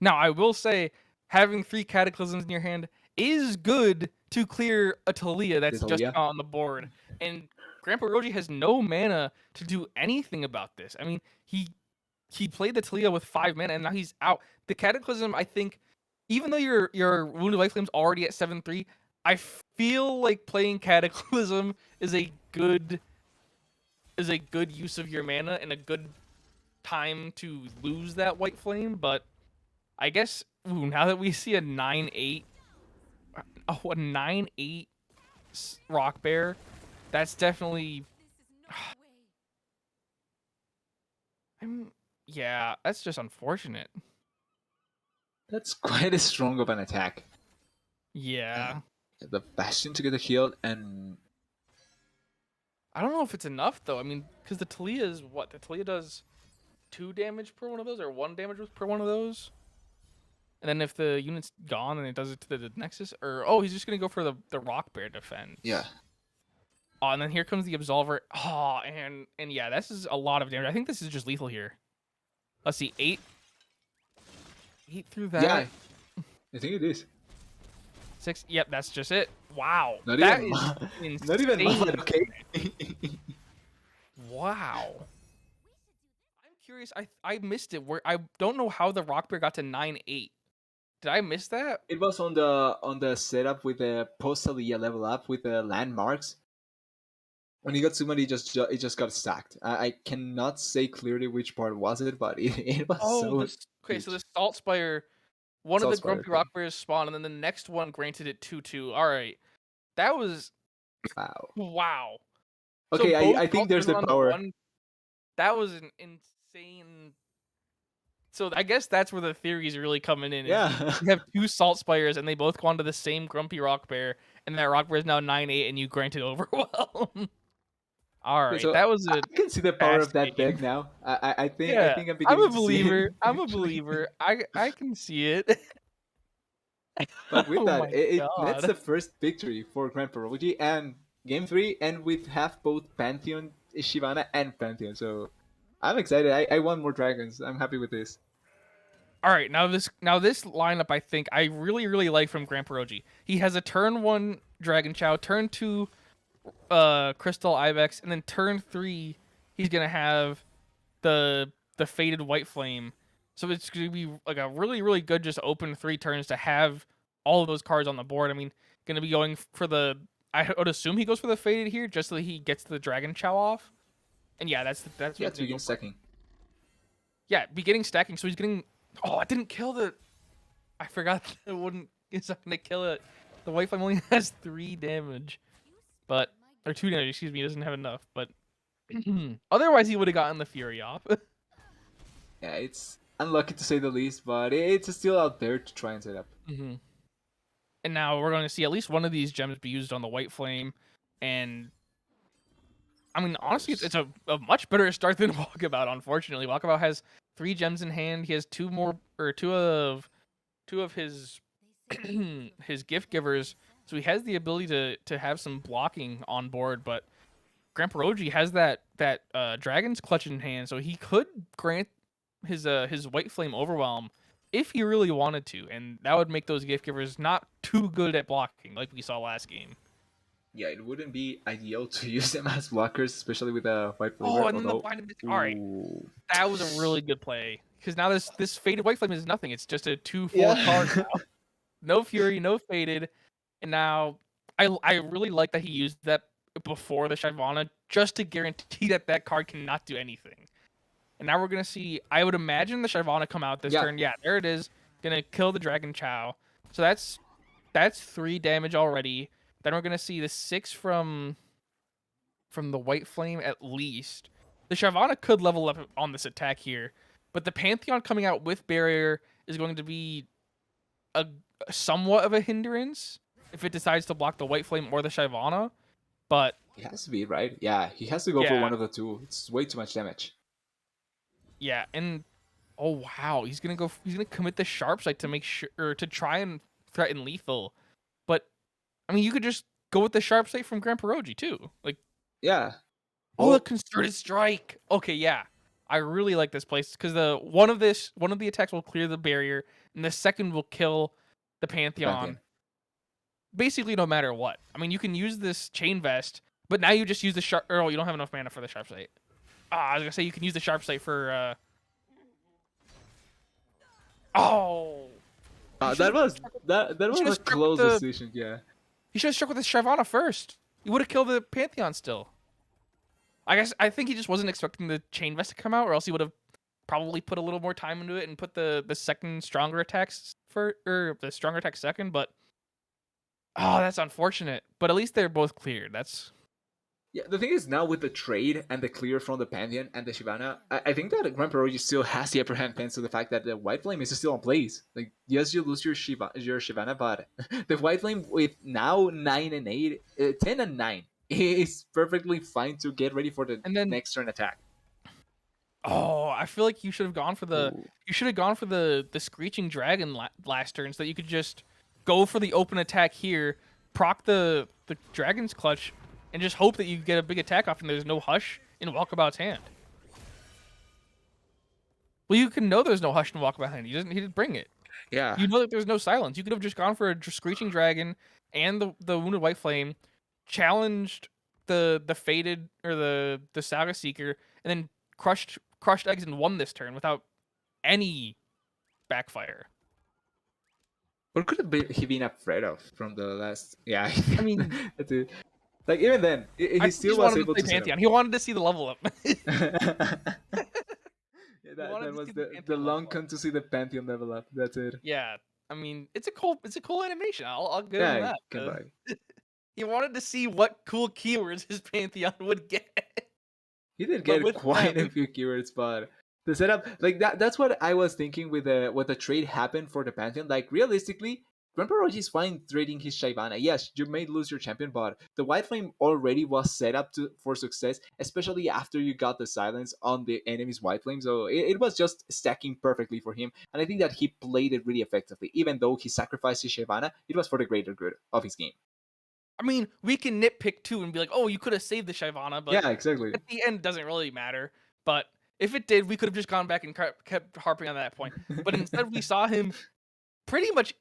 Now, I will say, having 3 Cataclysms in your hand is good to clear a Talia The that's just Talia. on the board. And Grandpa Roji has no mana to do anything about this. I mean, he played the Talia with 5 mana, and now he's out. The Cataclysm, I think, even though your Wounded Life Flame's already at 7-3, I feel like playing Cataclysm is a good use of your mana and a good time to lose that White Flame, but I guess now that we see a 9-8, a 9-8 rock bear, that's definitely. I'm yeah, that's just unfortunate. That's quite a strong of an attack. Yeah, The Bastion to get a heal and I don't know if it's enough though. I mean, because the Talia is what the Talia does 2 damage per one of those or 1 damage per one of those. And then if the unit's gone, then it does it to the Nexus. Or oh, he's just gonna go for the Rock Bear defense. yeah. Oh, and then here comes the Absolver. Oh, and yeah, this is a lot of damage. I think this is just lethal here. Let's see, 8 through that. Yeah, I think it is. 6. Yep, that's just it. Wow, Not that even, is not even insane. mine, okay? Wow. I'm curious. I missed it. Where I don't know how the Rock Bear got to 9-8. Did I miss that? It was on the setup with the post-Alia level up with the landmarks. When he got summoned, it just got stacked. I cannot say clearly which part was it, but it was Oh, so this okay. So huge. the Salt Spire, one of Salt the Spider, Grumpy okay. Rock Bears spawned, and then the next one granted it 2/2. All right, that was Wow. wow. So Okay, both I Salt think there's Spires the were on the power. one. That was an insane. So I guess that's where the theory is really coming in. Is Yeah. you have two Salt Spires and they both go onto the same Grumpy Rock Bear, and that Rock Bear is now 9/8, and you granted Overwhelm. All Okay, right, so that was I a can see the power of fast that game. deck now. I Yeah, think I'm I'm beginning a to see it believer. I'm a actually. believer. I can see it. But with Oh that, my it nets god. the first victory for Grand Prology and Game 3, and we have both Pantheon, Shyvana, and Pantheon. So I'm excited. I want more dragons. I'm happy with this. All right, now this lineup I think I really like from Grand Perogi. He has a turn 1 Dragon Chow, turn 2 Crystal Ibex, and then turn 3 he's going to have the faded White Flame. So it's going to be like a really good just open 3 turns to have all of those cards on the board. I mean, going to be going for the I would assume he goes for the faded here just so that he gets the Dragon Chow off. And yeah, that's He what has he's to going to begin go for. stacking. Yeah, beginning stacking. So he's getting. Oh, I didn't kill the. I forgot that it wouldn't. It's not gonna kill it. The white flame only has 3 damage, but or 2 damage. Excuse me. He doesn't have enough. But otherwise, he would have gotten the fury off. Yeah, it's unlucky to say the least, but it's still out there to try and set up. hmm And now we're going to see at least one of these gems be used on the white flame, and I mean, honestly, it's a much better start than Walkabout. Unfortunately, Walkabout has 3 gems in hand. He has 2 more or two of his his gift givers, so he has the ability to have some blocking on board. But Grandpa Roji has that Dragon's Clutch in hand, so he could grant his White Flame Overwhelm if he really wanted to, and that would make those gift givers not too good at blocking, like we saw last game. Yeah, it wouldn't be ideal to use them as blockers, especially with a white Oh, flavor. and then the Although, blinded myth. All right, ooh, that was a really good play because now this faded White Flame is nothing. It's just a 2/4 card. yeah, No fury, no faded, and now I really like that he used that before the Shyvana just to guarantee that that card cannot do anything. And now we're gonna see. I would imagine the Shyvana come out this yeah, turn. Yeah, there it is. Gonna kill the Dragon Chow. So that's 3 damage already. Then we're gonna see the 6 from the White Flame at least. The Shyvana could level up on this attack here, but the Pantheon coming out with barrier is going to be a somewhat of a hindrance if it decides to block the White Flame or the Shyvana. But he has to be right. Yeah, he has to go for yeah, one of the two. It's way too much damage. yeah, and oh wow, he's gonna go. He's gonna commit the Sharp Sight to make sure or to try and threaten lethal. But I mean, you could just go with the Sharp Sight from Grand Perogi too. Like, Yeah. oh, the Oh, Concerted Strike. Okay, yeah, I really like this place because one of the attacks will clear the barrier, and the second will kill the the Pantheon Pantheon. basically no matter what. I mean, you can use this chain vest, but now you just use the sharp. Oh, you don't have enough mana for the sharp sight. I was gonna say you can use the sharp sight for. Oh, he should That have. was that He should was have a struck with close the. decision. Yeah. He should have struck with the Shyvana first. He would have killed the Pantheon still. I think he just wasn't expecting the chain vest to come out, or else he would have probably put a little more time into it and put the second stronger attacks for or the stronger attack second. But oh, that's unfortunate. But at least they're both cleared. That's Yeah, the thing is now with the trade and the clear from the Pantheon and the Shyvana, I think that Grand Prorogy still has the upper hand thanks to the fact that the White Flame is still on place. Like, yes, you lose your Shyvana, but the White Flame with now 9 and 8, 10 and 9 is perfectly fine to get ready for the and then next turn attack. oh, I feel like you should have gone for the Ooh. you should have gone for the screeching dragon last turn so that you could just go for the open attack here, proc the dragon's clutch, and just hope that you get a big attack off and there's no hush in Walkabout's hand. Well, you can know there's no hush in Walkabout's hand. He didn't bring it. Yeah. You know that there's no silence. You could have just gone for a screeching dragon and the wounded white flame, challenged the faded or the saga seeker, and then crushed eggs and won this turn without any backfire. What could have been he been afraid of from the last? Yeah, I mean, that's it. Like even then, I he think he still just was wanted to able play to set up. Pantheon. He wanted to see the level up. Yeah, He wanted that to was see the the Pantheon long level up. con to see the Pantheon level up. That's it. Yeah, I mean, it's a cool animation. I'll give Yeah, him I that. can buy. He wanted to see what cool keywords his Pantheon would get. He did But get with that, quite a we few keywords, but the setup like that's what I was thinking with the what the trade happened for the Pantheon. Like realistically, Grandpa Roji is fine trading his Shyvana. Yes, you may lose your champion, but the White Flame already was set up for success, especially after you got the silence on the enemy's White Flame. So it was just stacking perfectly for him, and I think that he played it really effectively. Even though he sacrificed his Shyvana, it was for the greater good of his game. I mean, we can nitpick too and be like, "Oh, you could have saved the Shyvana," but Yeah, exactly. at the end, it doesn't really matter. But if it did, we could have just gone back and kept harping on that point. But instead, we saw him pretty much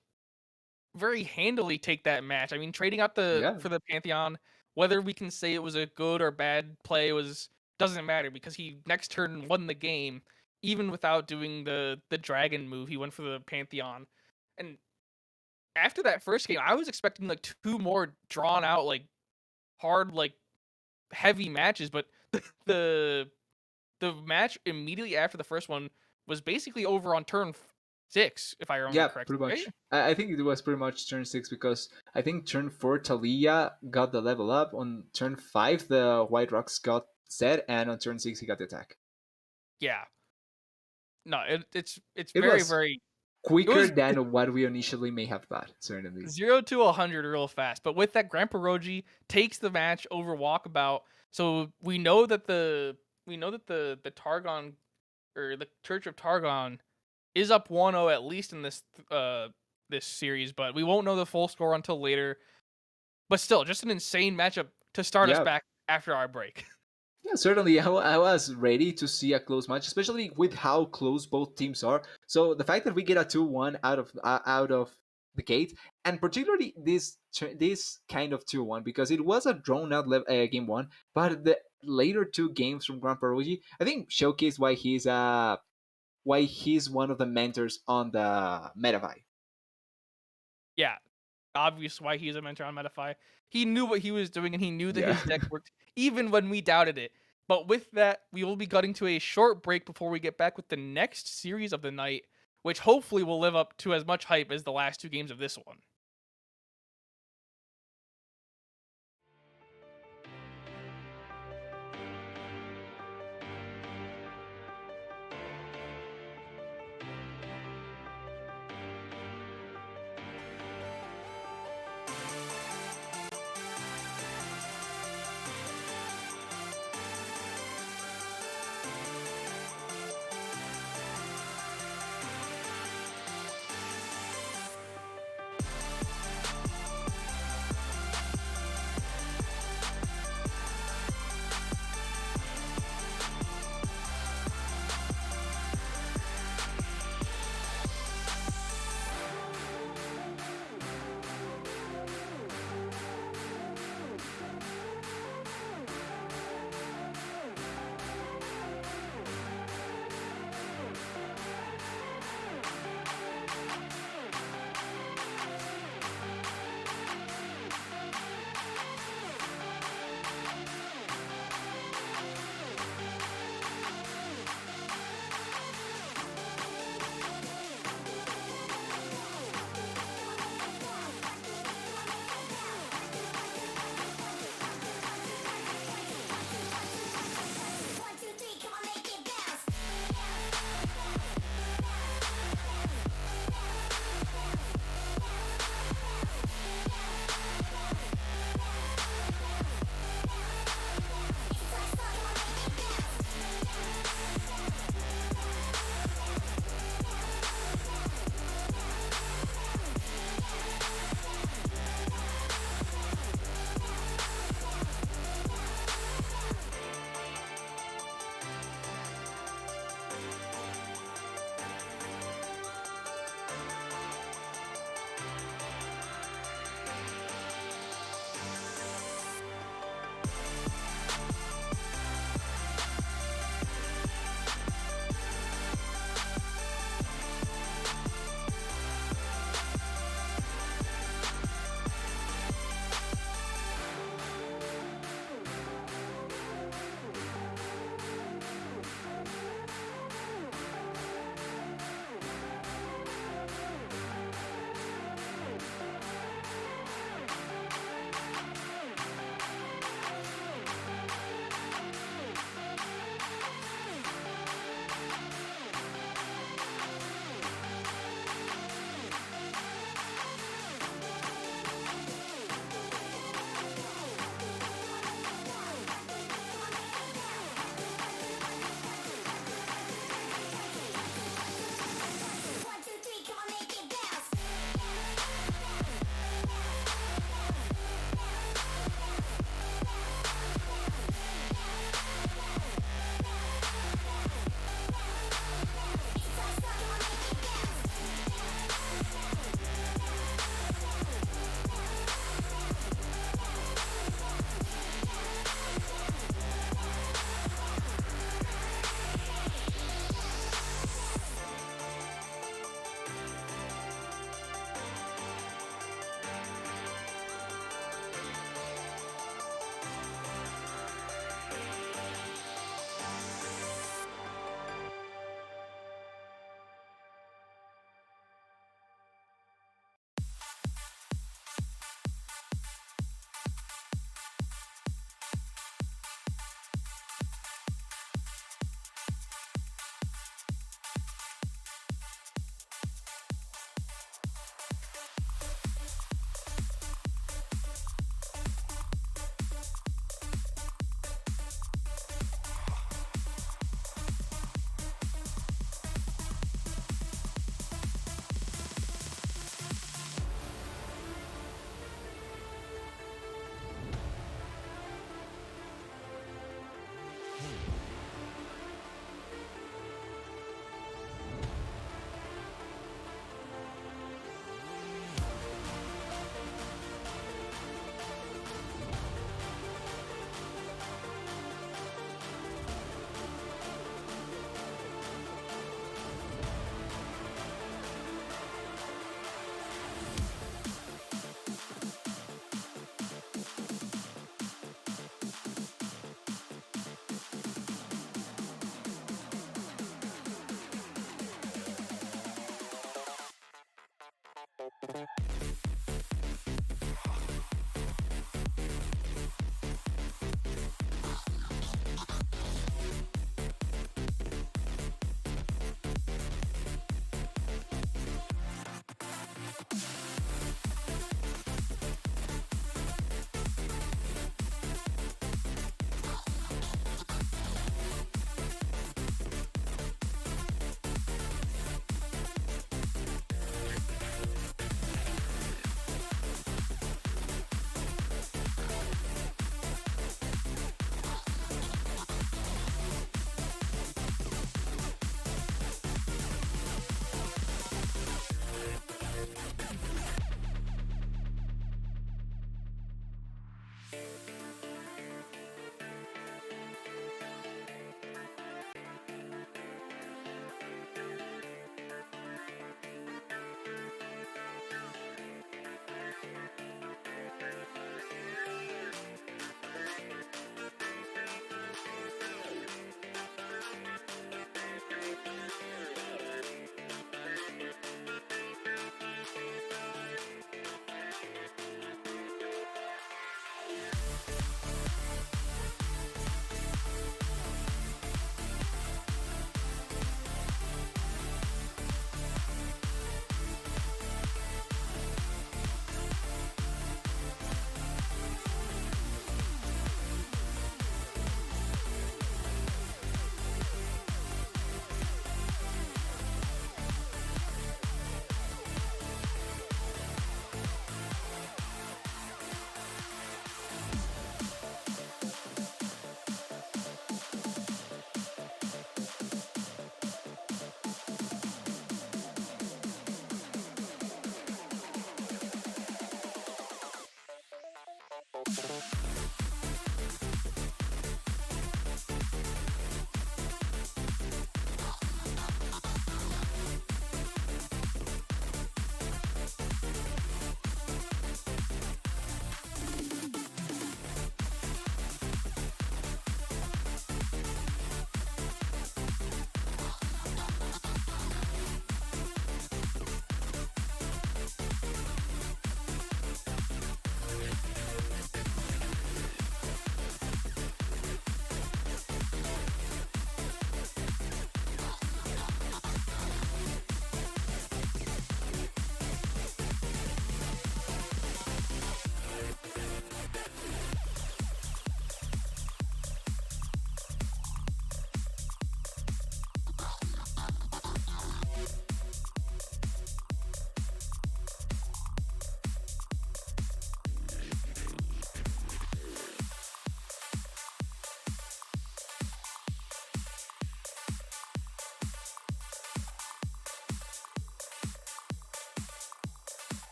very handily take that match. I mean, trading out Yeah. for the Pantheon, whether we can say it was a good or bad play was doesn't matter because he next turn won the game, even without doing the dragon move. He went for the Pantheon, and after that first game, I was expecting like two more drawn out, like hard, like heavy matches, but the the match immediately after the first one was basically over on turn 6, if I remember Yeah, correctly, pretty right? much. I think it was pretty much turn 6 because I think turn 4 Talia got the level up. On turn 5, the White Rocks got set, and on turn 6, he got the attack. Yeah. No, it's It very, was very it quicker was than what we initially may have thought, certainly. 0 to 100 real fast. But with that, Grandpa Roji takes the match over Walkabout. So we know that the Targon or the Church of Targon is up 1-0 at least in this series, but we won't know the full score until later. But still, just an insane matchup to start us Yeah, back after our break. yeah, certainly. I was ready to see a close match, especially with how close both teams are. So the fact that we get a 2-1 out of the gate, and particularly this kind of 2-1 because it was a drawn out game one, but the later two games from Grand Perogi, I think showcased why he's one of the mentors on the metafy. Yeah, obvious why he's a mentor on metafy. He knew what he was doing and he knew that Yeah. his deck worked even when we doubted it. But with that, we will be cutting to a short break before we get back with the next series of the night, which hopefully will live up to as much hype as the last two games of this one.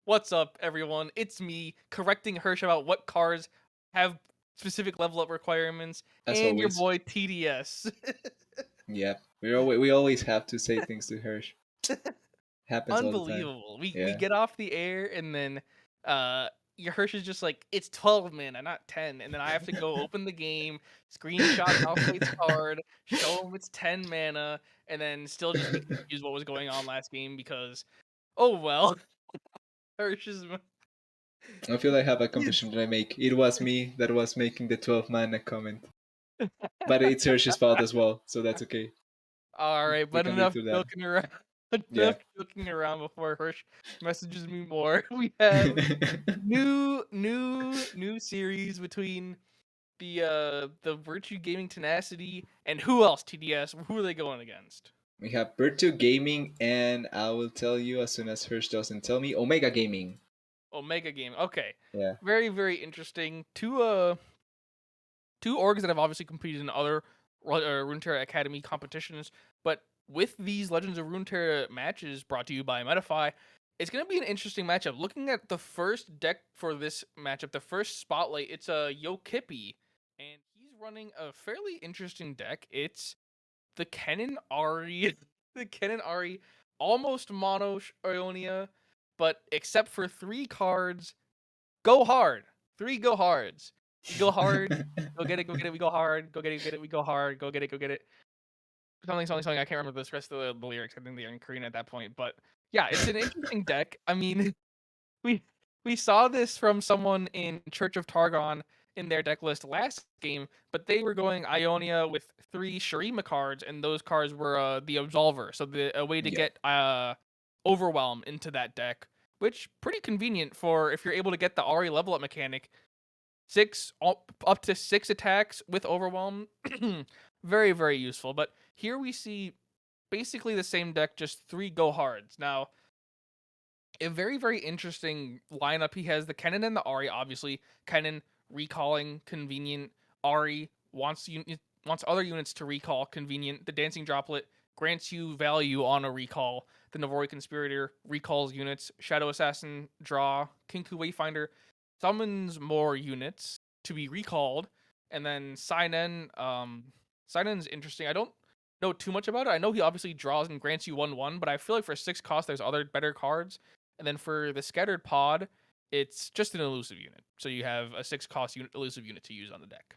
What's up, everyone? It's me correcting Hirsch about what cards have specific level up requirements, As and your always. boy TDS. Yeah, we always have to say things to Hirsch. Happens all the time. Unbelievable. We Yeah. get off the air, and then uh your Hirsch is just like, it's 12 mana, not 10. And then I have to go open the game, screenshot Malphite's card, show him it's 10 mana, and then still just be confused what was going on last game because, oh well, Hirsch is. I feel I have a confession that I make. It was me that was making the 12 mana comment. But it's Hirsch's fault as well, so that's okay. All right, We but can live enough through that. joking around. Yeah. Enough joking around before Hirsch messages me more. We have new series between the Virtue Gaming Tenacity and who else? TDS. Who are they going against? We have Virtu Gaming, and I will tell you as soon as Hirsch doesn't tell me, Omega Gaming. Omega Game. Okay, Yeah. very interesting. Two orgs that have obviously competed in other Runeterra Academy competitions, but with these Legends of Runeterra matches brought to you by Metafy, it's going to be an interesting matchup. Looking at the first deck for this matchup, the first spotlight, it's a Yokipi, and he's running a fairly interesting deck. It's the Kennen Ari, the Kennen Ari, almost mono Ionia, but except for 3 cards, go hard. 3 go hards. We go hard. Go get it. Go get it. We go hard. Go get it. Get it. We go hard. Go get it. Go get it. Something. I can't remember the rest of the lyrics. I think they're in Korean at that point. But yeah, it's an interesting deck. I mean, we we saw this from someone in Church of Targon in their deck list last game, but they were going Ionia with 3 Shurima cards, and those cards were the Absolver, so a way to Yeah. get Overwhelm into that deck, which pretty convenient for if you're able to get the Ari level up mechanic. Up to 6 attacks with Overwhelm, very useful. But here we see basically the same deck, just 3 go hards. Now, a very interesting lineup. He has the Kennen and the Ari. Obviously, Kennen recalling, convenient. Ari wants other units to recall, convenient. The Dancing Droplet grants you value on a recall. The Navori Conspirator recalls units. Shadow Assassin draw. Kinku Wayfinder summons more units to be recalled. And then Seinen, Seinen's interesting. I don't know too much about it. I know he obviously draws and grants you 1/1, but I feel like for 6 cost, there's other better cards. And then for the Scattered Pod, it's just an elusive unit. So you have a 6 cost elusive unit to use on the deck.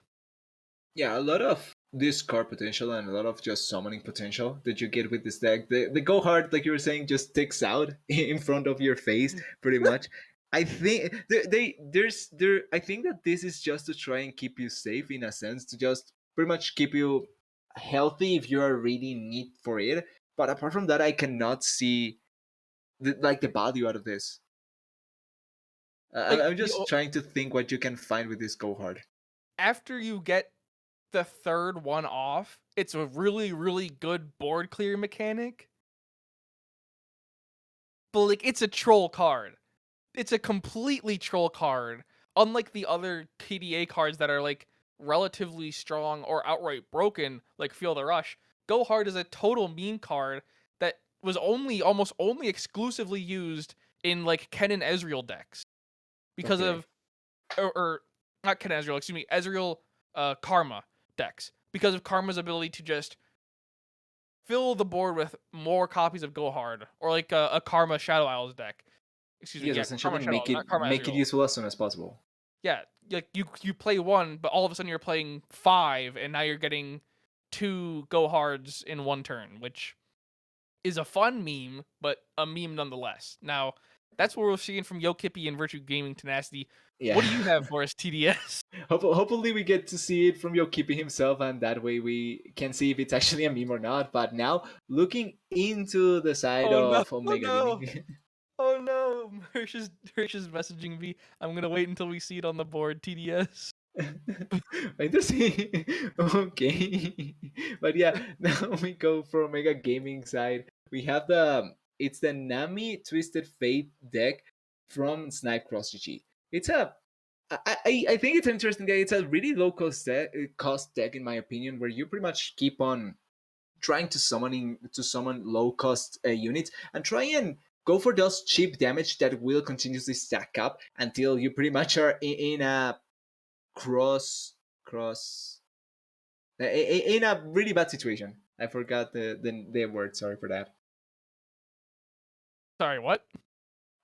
Yeah, a lot of discard potential and a lot of just summoning potential that you get with this deck. The go hard, like you were saying, just sticks out in front of your face pretty much. I think I think that this is just to try and keep you safe in a sense, to just pretty much keep you healthy if you are really in need for it. But apart from that, I cannot see the value out of this. Like I'm just trying to think what you can find with this go hard. after you get the third one off, it's a really good board clear mechanic. But like it's a troll card. It's a completely troll card. Unlike the other KDA cards that are like relatively strong or outright broken, like Feel the Rush, Go Hard is a total meme card that was almost only exclusively used in like Ken and Ezreal decks because Okay. of or not Ken Ezreal, excuse me, Ezreal Karma decks because of Karma's ability to just fill the board with more copies of Go Hard or like a Karma Shadow Isles deck. Excuse me, Yes, yeah, essentially Karma Shadow make Isles, not it Karma make it Ezreal. useful as soon as possible. Yeah, like you play one, but all of a sudden you're playing 5, and now you're getting 2 Go Hards in one turn, which is a fun meme, but a meme nonetheless. Now, that's what we're seeing from Yokipi and Virtue Gaming Tenacity. Yeah. What do you have for us, TDS? Hopefully we get to see it from Yokipi himself, and that way we can see if it's actually a meme or not. But now, looking into the side Oh no! of Oh Omega no! Gaming. Oh no! Hirsch is messaging me. I'm gonna wait until we see it on the board, TDS. Wait to see. Okay. But yeah, now we go for Omega Gaming side. We have it's the Nami Twisted Fate deck from Snipe Cross GG. It's a I think it's an interesting deck. It's a really low cost deck in my opinion, where you pretty much keep on trying to summon low cost units and try and go for those cheap damage that will continuously stack up until you pretty much are in a cross in a really bad situation. I forgot the word. Sorry for that. Sorry, what?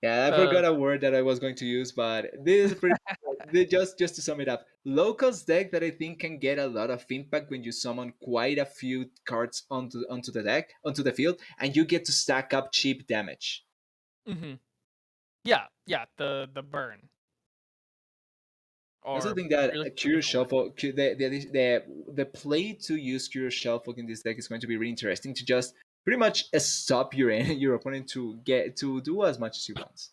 Yeah, I Uh, forgot a word that I was going to use, but this is pretty. Just to sum it up, locals deck that I think can get a lot of impact when you summon quite a few cards onto the deck onto the field, and you get to stack up cheap damage. mhm. Yeah, yeah, the burn, I also or think that you're a looking for a Curious different word. Shuffle, the play to use Curious Shuffle in this deck is going to be really interesting to just pretty much stop your opponent to get to do as much as he wants.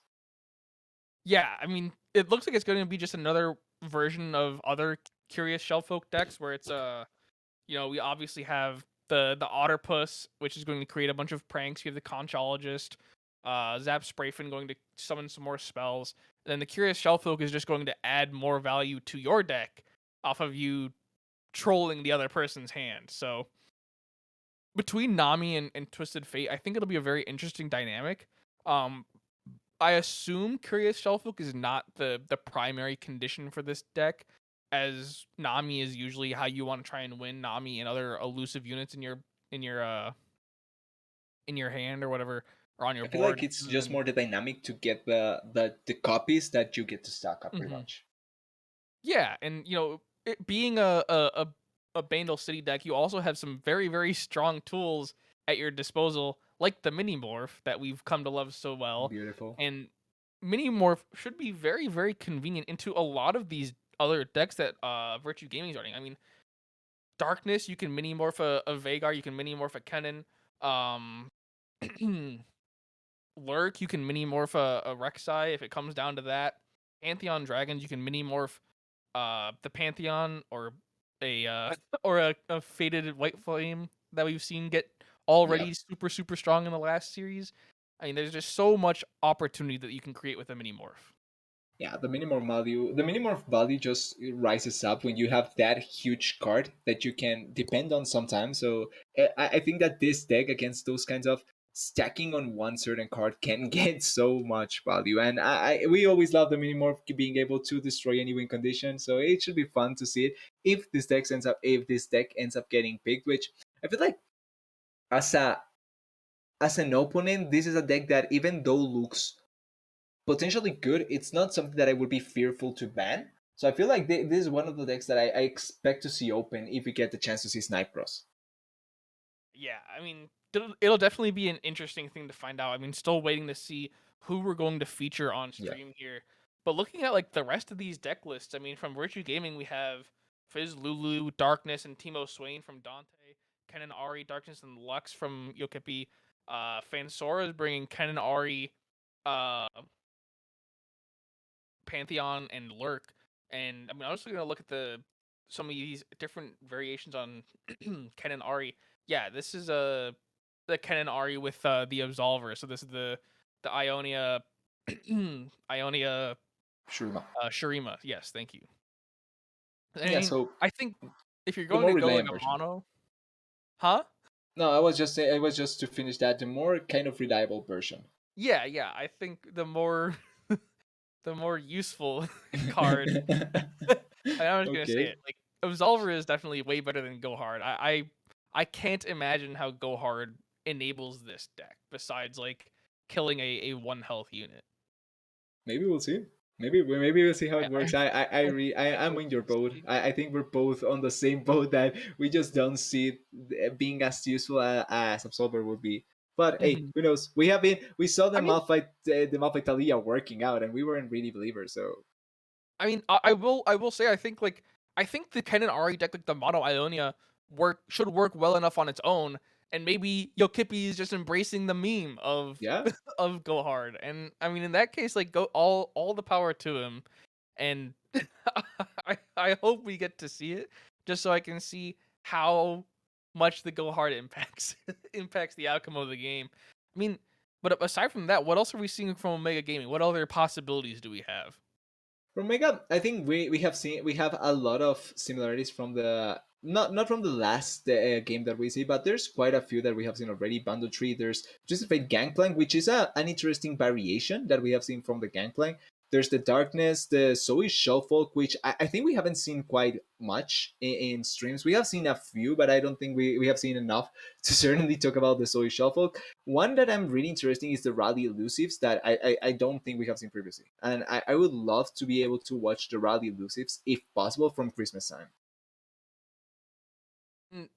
Yeah, I mean, it looks like it's gonna be just another version of other Curious Shellfolk decks where it's we obviously have the Otterpuss, which is going to create a bunch of pranks. You have the Conchologist, Zap Sprayfin going to summon some more spells. And then the Curious Shellfolk is just going to add more value to your deck off of you trolling the other person's hand. So between Nami and Twisted Fate, I think it'll be a very interesting dynamic. Um, I assume Curious Shellfolk is not the primary condition for this deck, as Nami is usually how you want to try and win Nami and other elusive units in your uh in your hand or whatever, or on your I feel like board. it's And just then more the dynamic to get the copies that you get to stack up pretty mhm. much. Yeah, and it being a Bandle City deck, you also have some very very strong tools at your disposal, like the mini morph that we've come to love so well, Beautiful. and mini morph should be very very convenient into a lot of these other decks that Virtue Gaming is running. I mean, Darkness, you can mini morph a Vagar, you can mini morph a Kennen. Um, Lurk, you can mini morph a Rek'Sai if it comes down to that. Pantheon Dragons, you can mini morph the Pantheon or a or a faded White Flame that we've seen get Yeah. already super super strong in the last series. I mean, there's just so much opportunity that you can create with a mini morph. Yeah, the minimum value just rises up when you have that huge card that you can depend on sometimes. So I think that this deck against those kinds of stacking on one certain card can get so much value, and we always love the minimorph being able to destroy any win condition. So it should be fun to see it if this deck ends up getting picked, which I feel like as an opponent, this is a deck that even though looks potentially good, it's not something that I would be fearful to ban. So I feel like this is one of the decks that I expect to see open if we get the chance to see Snipe Cross. Yeah, I mean, it'll definitely be an interesting thing to find out. I mean, still waiting to see who we're going to feature on Yeah. stream here. But looking at like the rest of these deck lists, I mean, from Virtue Gaming we have Fizz Lulu, Darkness, and Timo Swain from Dante, Ken and Ari, Darkness and Lux from Yokipi. Fansora is bringing Ken and Ari, uh, Pantheon, and Lurk. And I mean, I'm also gonna look at some of these different variations on Ken and Ari. Yeah, this is the Ken and Ari with the Absolver. So this is the Ionia Ionia Shurima. Shurima. Yes, thank you. I Yeah, mean, so I think if you're the going more to go like reliant a version. mono, huh? No, I was just to finish that, the more kind of reliable version. Yeah, yeah. I think the more the more useful card. I'm just gonna say Okay. it. Like Absolver is definitely way better than Go Hard. I can't imagine how Go Hard enables this deck besides like killing a one health unit. Maybe we'll see. Maybe we'll see how I it works. I I'm hope in your we'll boat. see. I think we're both on the same boat that we just don't see it being as useful as Absolver would be. But hey, Mhm. who knows? We saw I mean, The Malphite Talia working out, and we weren't really believers. So I will say I think the Ken and Ari deck like the Mono Ionia should work well enough on its own, and maybe Yokipi is just embracing the meme of yeah, of Go Hard, and I mean in that case like go all the power to him, and I hope we get to see it just so I can see how much the Go Hard impacts impacts the outcome of the game. I mean, but aside from that, what else are we seeing from Omega Gaming? What other possibilities do we have? from Mega, I think we have a lot of similarities from the not from the last game that we see, but there's quite a few that we have seen already. Bundle Tree, there's Justified Gangplank, which is an interesting variation that we have seen from the Gangplank. There's the Darkness, the Zoe Shellfolk, which I think we haven't seen quite much in streams. We have seen a few, but I don't think we have seen enough to certainly talk about the Zoe Shellfolk. One that I'm really interested in is the Rally Elusives that I don't think we have seen previously. And I would love to be able to watch the Rally Elusives, if possible, from Christmas time. Mm,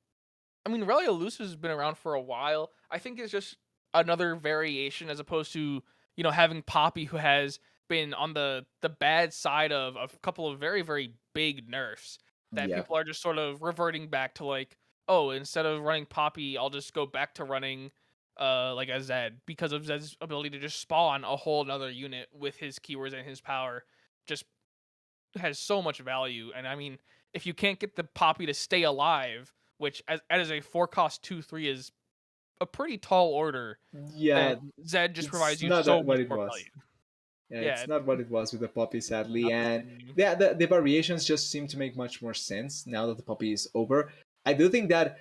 I mean, Rally Elusive has been around for a while. I think it's just another variation as opposed to, having Poppy, who has been on the bad side of a couple of very, very big nerfs that Yeah. people are just sort of reverting back to, like, oh, instead of running Poppy, I'll just go back to running like a Zed, because of Zed's ability to just spawn a whole another unit with his keywords and his power. Just has so much value. And I mean, if you can't get the Poppy to stay alive, which as a 4-cost 2/3 is a pretty tall order, then Yeah, Zed just it's provides you not so that what much it more was. value. Yeah, Yeah, it's not what it was with the Poppy, sadly. not the And same. yeah, the variations just seem to make much more sense now that the Poppy is over. I do think that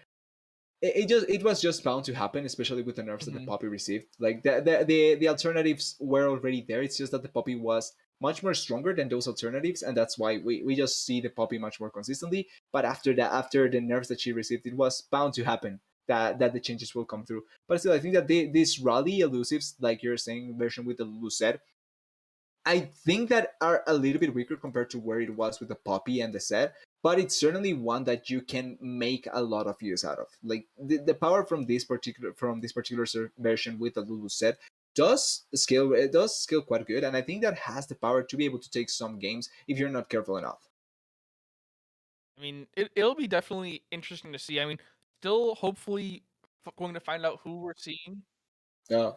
it was just bound to happen, especially with the nerfs that the Mhm. Poppy received. Like the alternatives were already there. It's just that the Poppy was much more stronger than those alternatives, and that's why we just see the Poppy much more consistently. But after that, after the nerfs that she received, it was bound to happen that the changes will come through. But still, I think that this Rally Elusives, like you're saying, version with the Lucette, I think that are a little bit weaker compared to where it was with the Poppy and the set, but it's certainly one that you can make a lot of use out of. Like the power from this particular version with the Lulu set does scale quite good, and I think that has the power to be able to take some games if you're not careful enough. I mean, it'll be definitely interesting to see. I mean, still hopefully going to find out who we're seeing. Uh,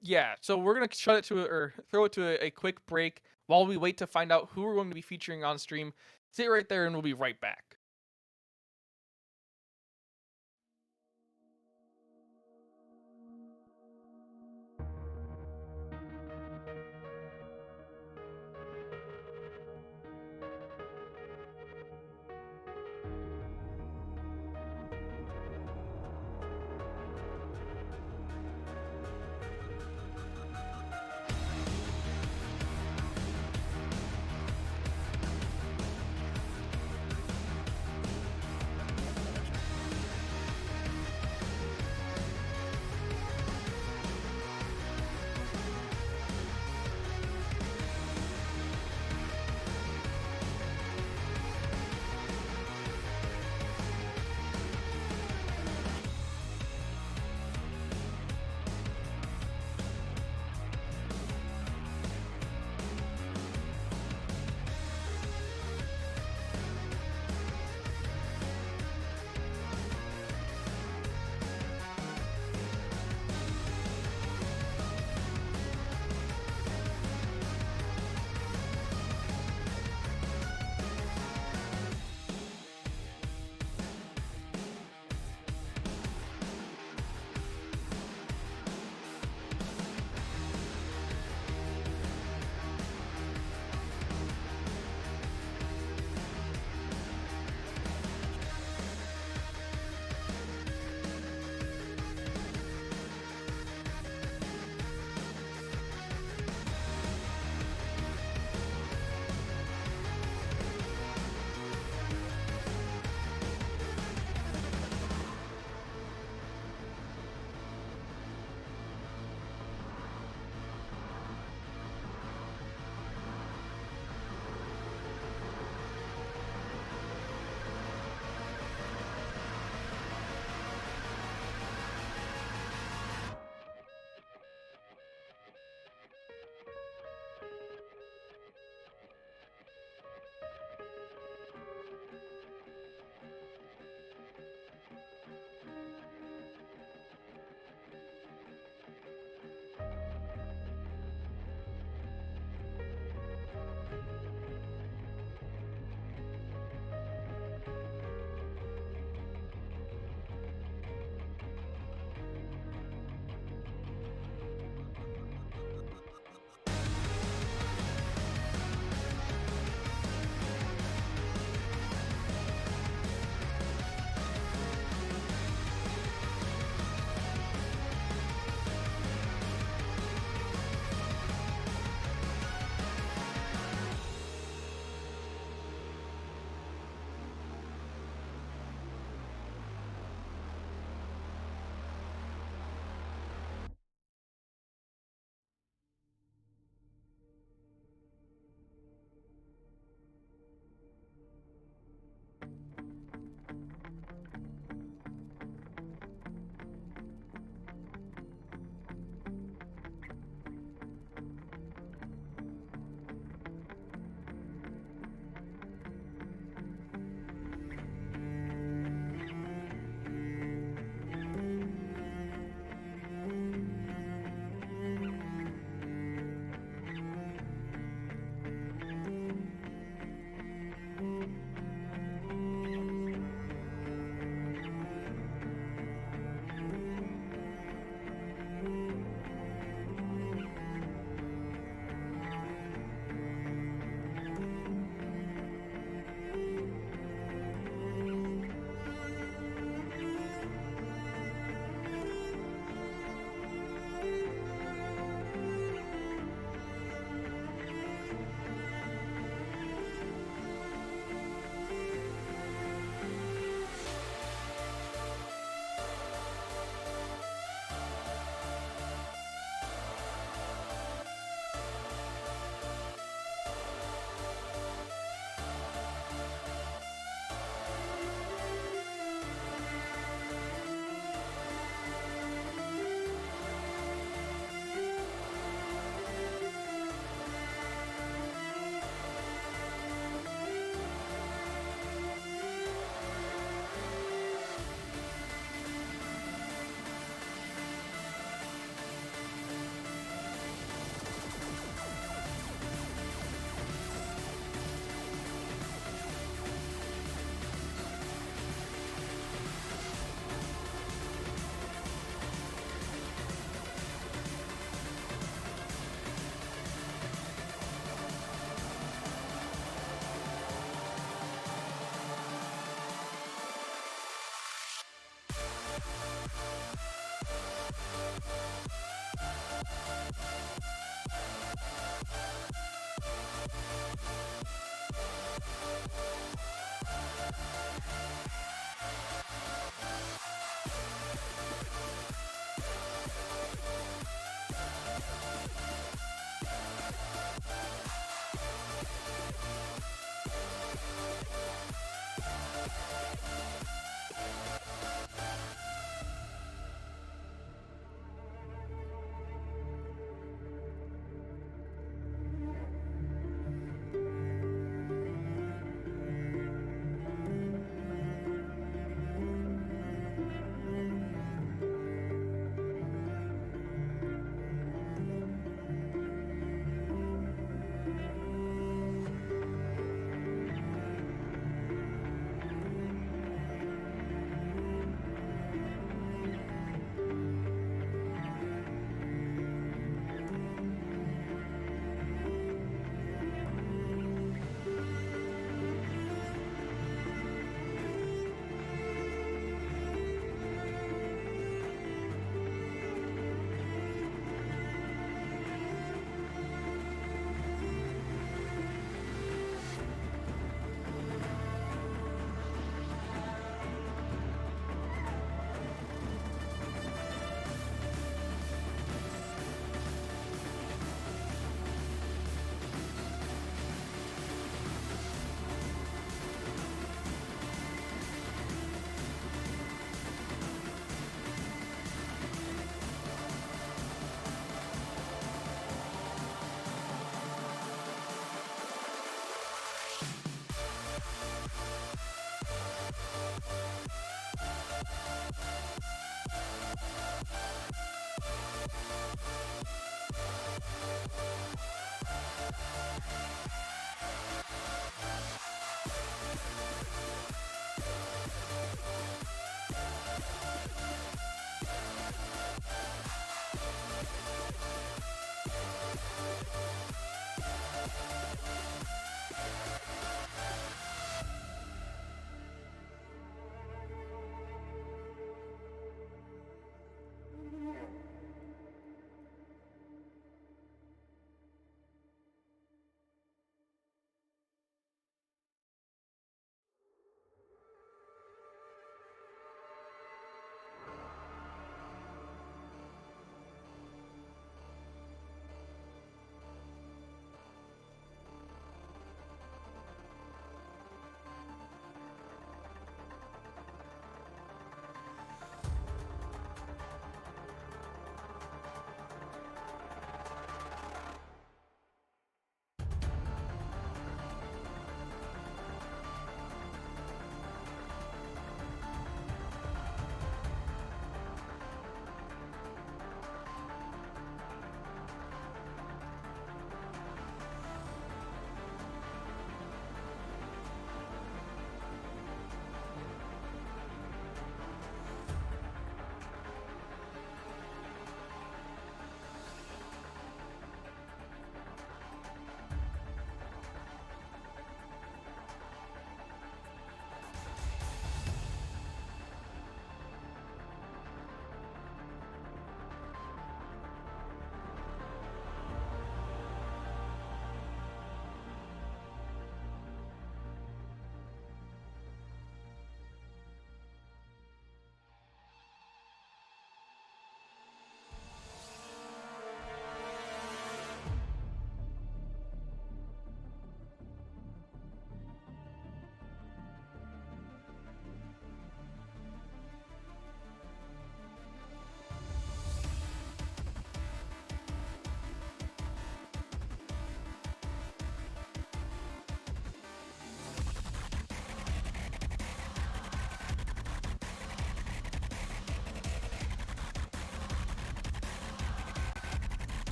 Yeah, so we're gonna shut it to or throw it to a quick break while we wait to find out who we're going to be featuring on stream. Sit right there, and we'll be right back.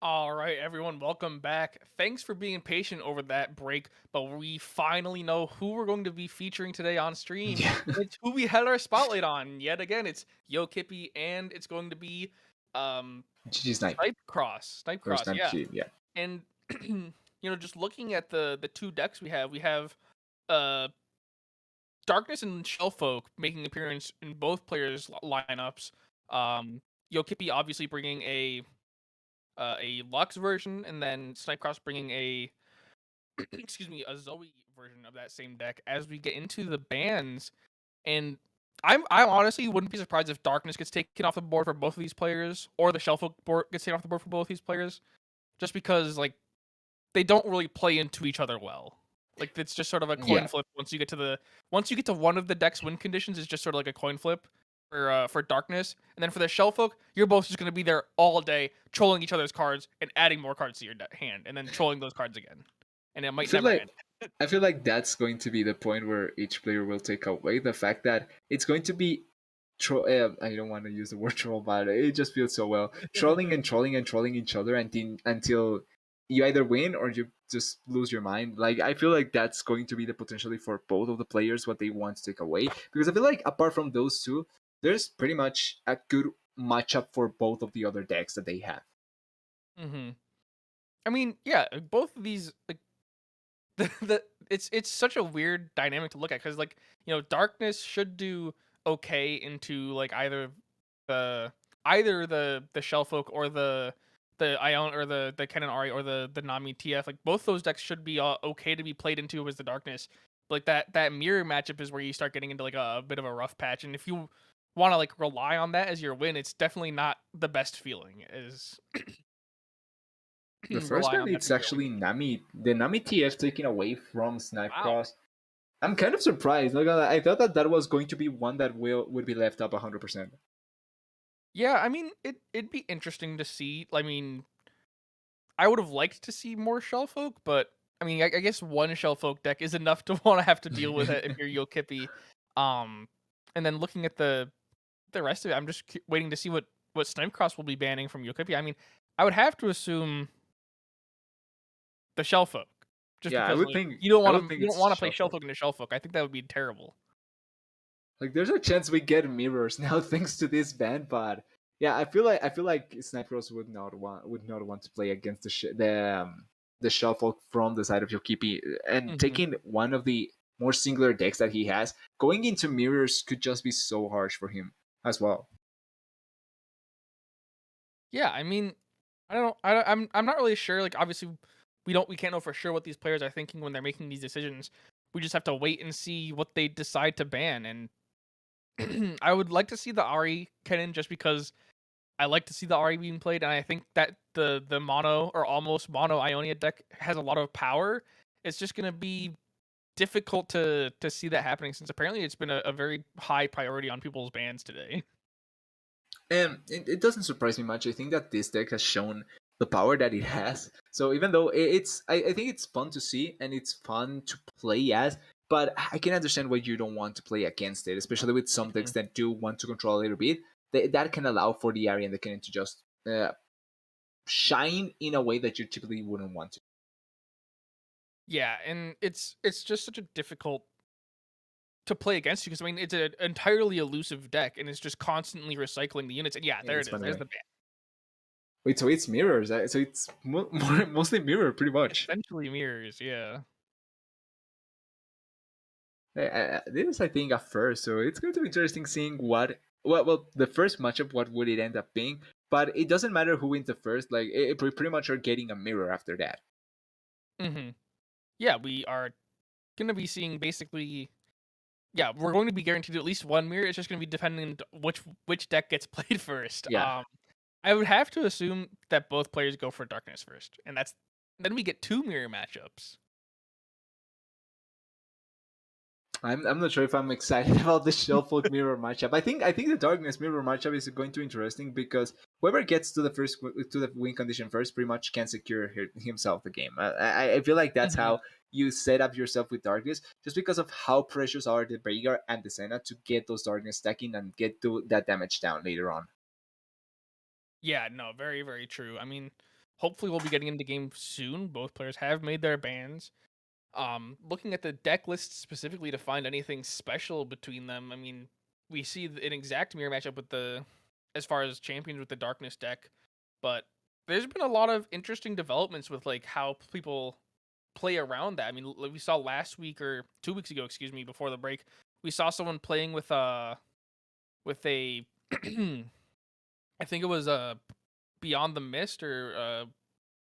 All right, everyone, welcome back. Thanks for being patient over that break, but we finally know who we're going to be featuring today on stream. Yeah. It's who we had our spotlight on. Yet again, it's Yo Kippy, and it's going to be GG Snipe Snipe Cross. Snipe or Cross, Snipe yeah. G, yeah. And just looking at the two decks we have uh Darkness and Shellfolk making appearance in both players' lineups. Yo Kippy obviously bringing a Lux version, and then Snipecross bringing a excuse me, a Zoe version of that same deck as we get into the bans. And I honestly wouldn't be surprised if Darkness gets taken off the board for both of these players, or the Shellfolk board gets taken off the board for both of these players, just because like they don't really play into each other well. Like it's just sort of a coin Yeah. flip once you get to one of the deck's win conditions. It's just sort of like a coin flip for Darkness, and then for the Shellfolk, you're both just going to be there all day trolling each other's cards and adding more cards to your hand, and then trolling those cards again, and it I might feel never like end. I feel like that's going to be the point where each player will take away the fact that it's going to be I don't want to use the word troll, but it just feels so well. Trolling and trolling and trolling each other until you either win or you just lose your mind. Like I feel like that's going to be the potentially for both of the players what they want to take away, because I feel like apart from those two, there's pretty much a good matchup for both of the other decks that they have. hmm I mean, yeah, both of these like the it's such a weird dynamic to look at because like Darkness should do okay into like the the Shellfolk or the Ion or the Kennen Ari or the Nami TF. Like both those decks should be okay to be played into as the Darkness. But like that mirror matchup is where you start getting into like a bit of a rough patch, and if you want to like rely on that as your win, it's definitely not the best feeling is The first relying one on that to it's be your win. actually the Nami TF taken away from Wow. Snipecross. I'm kind of surprised. Not gonna lie. I thought that that was going to be one that would be left up 100%. Yeah, I mean, it'd be interesting to see. I mean, I would have liked to see more Shellfolk, but I mean, I guess one Shellfolk deck is enough to want to have to deal with it if you're Yokippy. Um, and then looking at the rest of it, I'm just waiting to see what Snipecross will be banning from Yokippy. I mean, I would have to assume the Shellfolk, just Yeah, because like I would think you don't it's want to play Shuffle. Shellfolk into Shellfolk. I think that would be terrible. Like there's a chance we get mirrors now thanks to this ban, but yeah, I feel like Snipers would not want to play against the Shuffle from the side of Yokipi, and hmm taking one of the more singular decks that he has, going into mirrors could just be so harsh for him as well. Yeah, I mean, I don't know. I'm not really sure. Like, obviously, we can't know for sure what these players are thinking when they're making these decisions. We just have to wait and see what they decide to ban. And I would like to see the Ari Kennen just because I like to see the Ari being played, and I think that the mono or almost mono Ionia deck has a lot of power. It's just gonna be difficult to see that happening since apparently it's been a very high priority on people's bans today. And it doesn't surprise me much. I think that this deck has shown the power that it has. So even though I think it's fun to see and it's fun to play as, but I can understand why you don't want to play against it, especially with some decks that do want to control a little bit. That can allow for the area and the cannon to just shine in a way that you typically wouldn't want to. Yeah, and it's just such a difficult to play against you because I mean it's an entirely elusive deck and it's just constantly recycling the units. And yeah, Yeah, there it's it is. fun There's anyway. the ban. Wait, so it's mirrors. So it's mostly mirror, pretty much. Essentially mirrors. Yeah. This is, I think, a first, so it's going to be interesting seeing what. Well, the first matchup, what would it end up being? But it doesn't matter who wins the first. Like, we pretty much are getting a mirror after that. hmm Yeah, we are gonna be seeing basically. Yeah, we're going to be guaranteed at least one mirror. It's just going to be depending on which deck gets played first. Yeah, I would have to assume that both players go for Darkness first, and then we get two mirror matchups. I'm not sure if I'm excited about the Shellfolk mirror matchup. I think the Darkness mirror matchup is going to be interesting because whoever gets to the win condition first pretty much can secure himself the game. I feel like that's hmm how you set up yourself with Darkness, just because of how precious are the Veigar and the Senna to get those Darkness stacking and get to that damage down later on. Yeah, no, very very true. I mean, hopefully we'll be getting into the game soon. Both players have made their bans. Looking at the deck list specifically to find anything special between them, I mean, we see an exact mirror matchup with as far as champions with the darkness deck, but there's been a lot of interesting developments with like how people play around that. I mean, like we saw last week or 2 weeks ago, excuse me, before the break, we saw someone playing with a I think it was Beyond the Mist or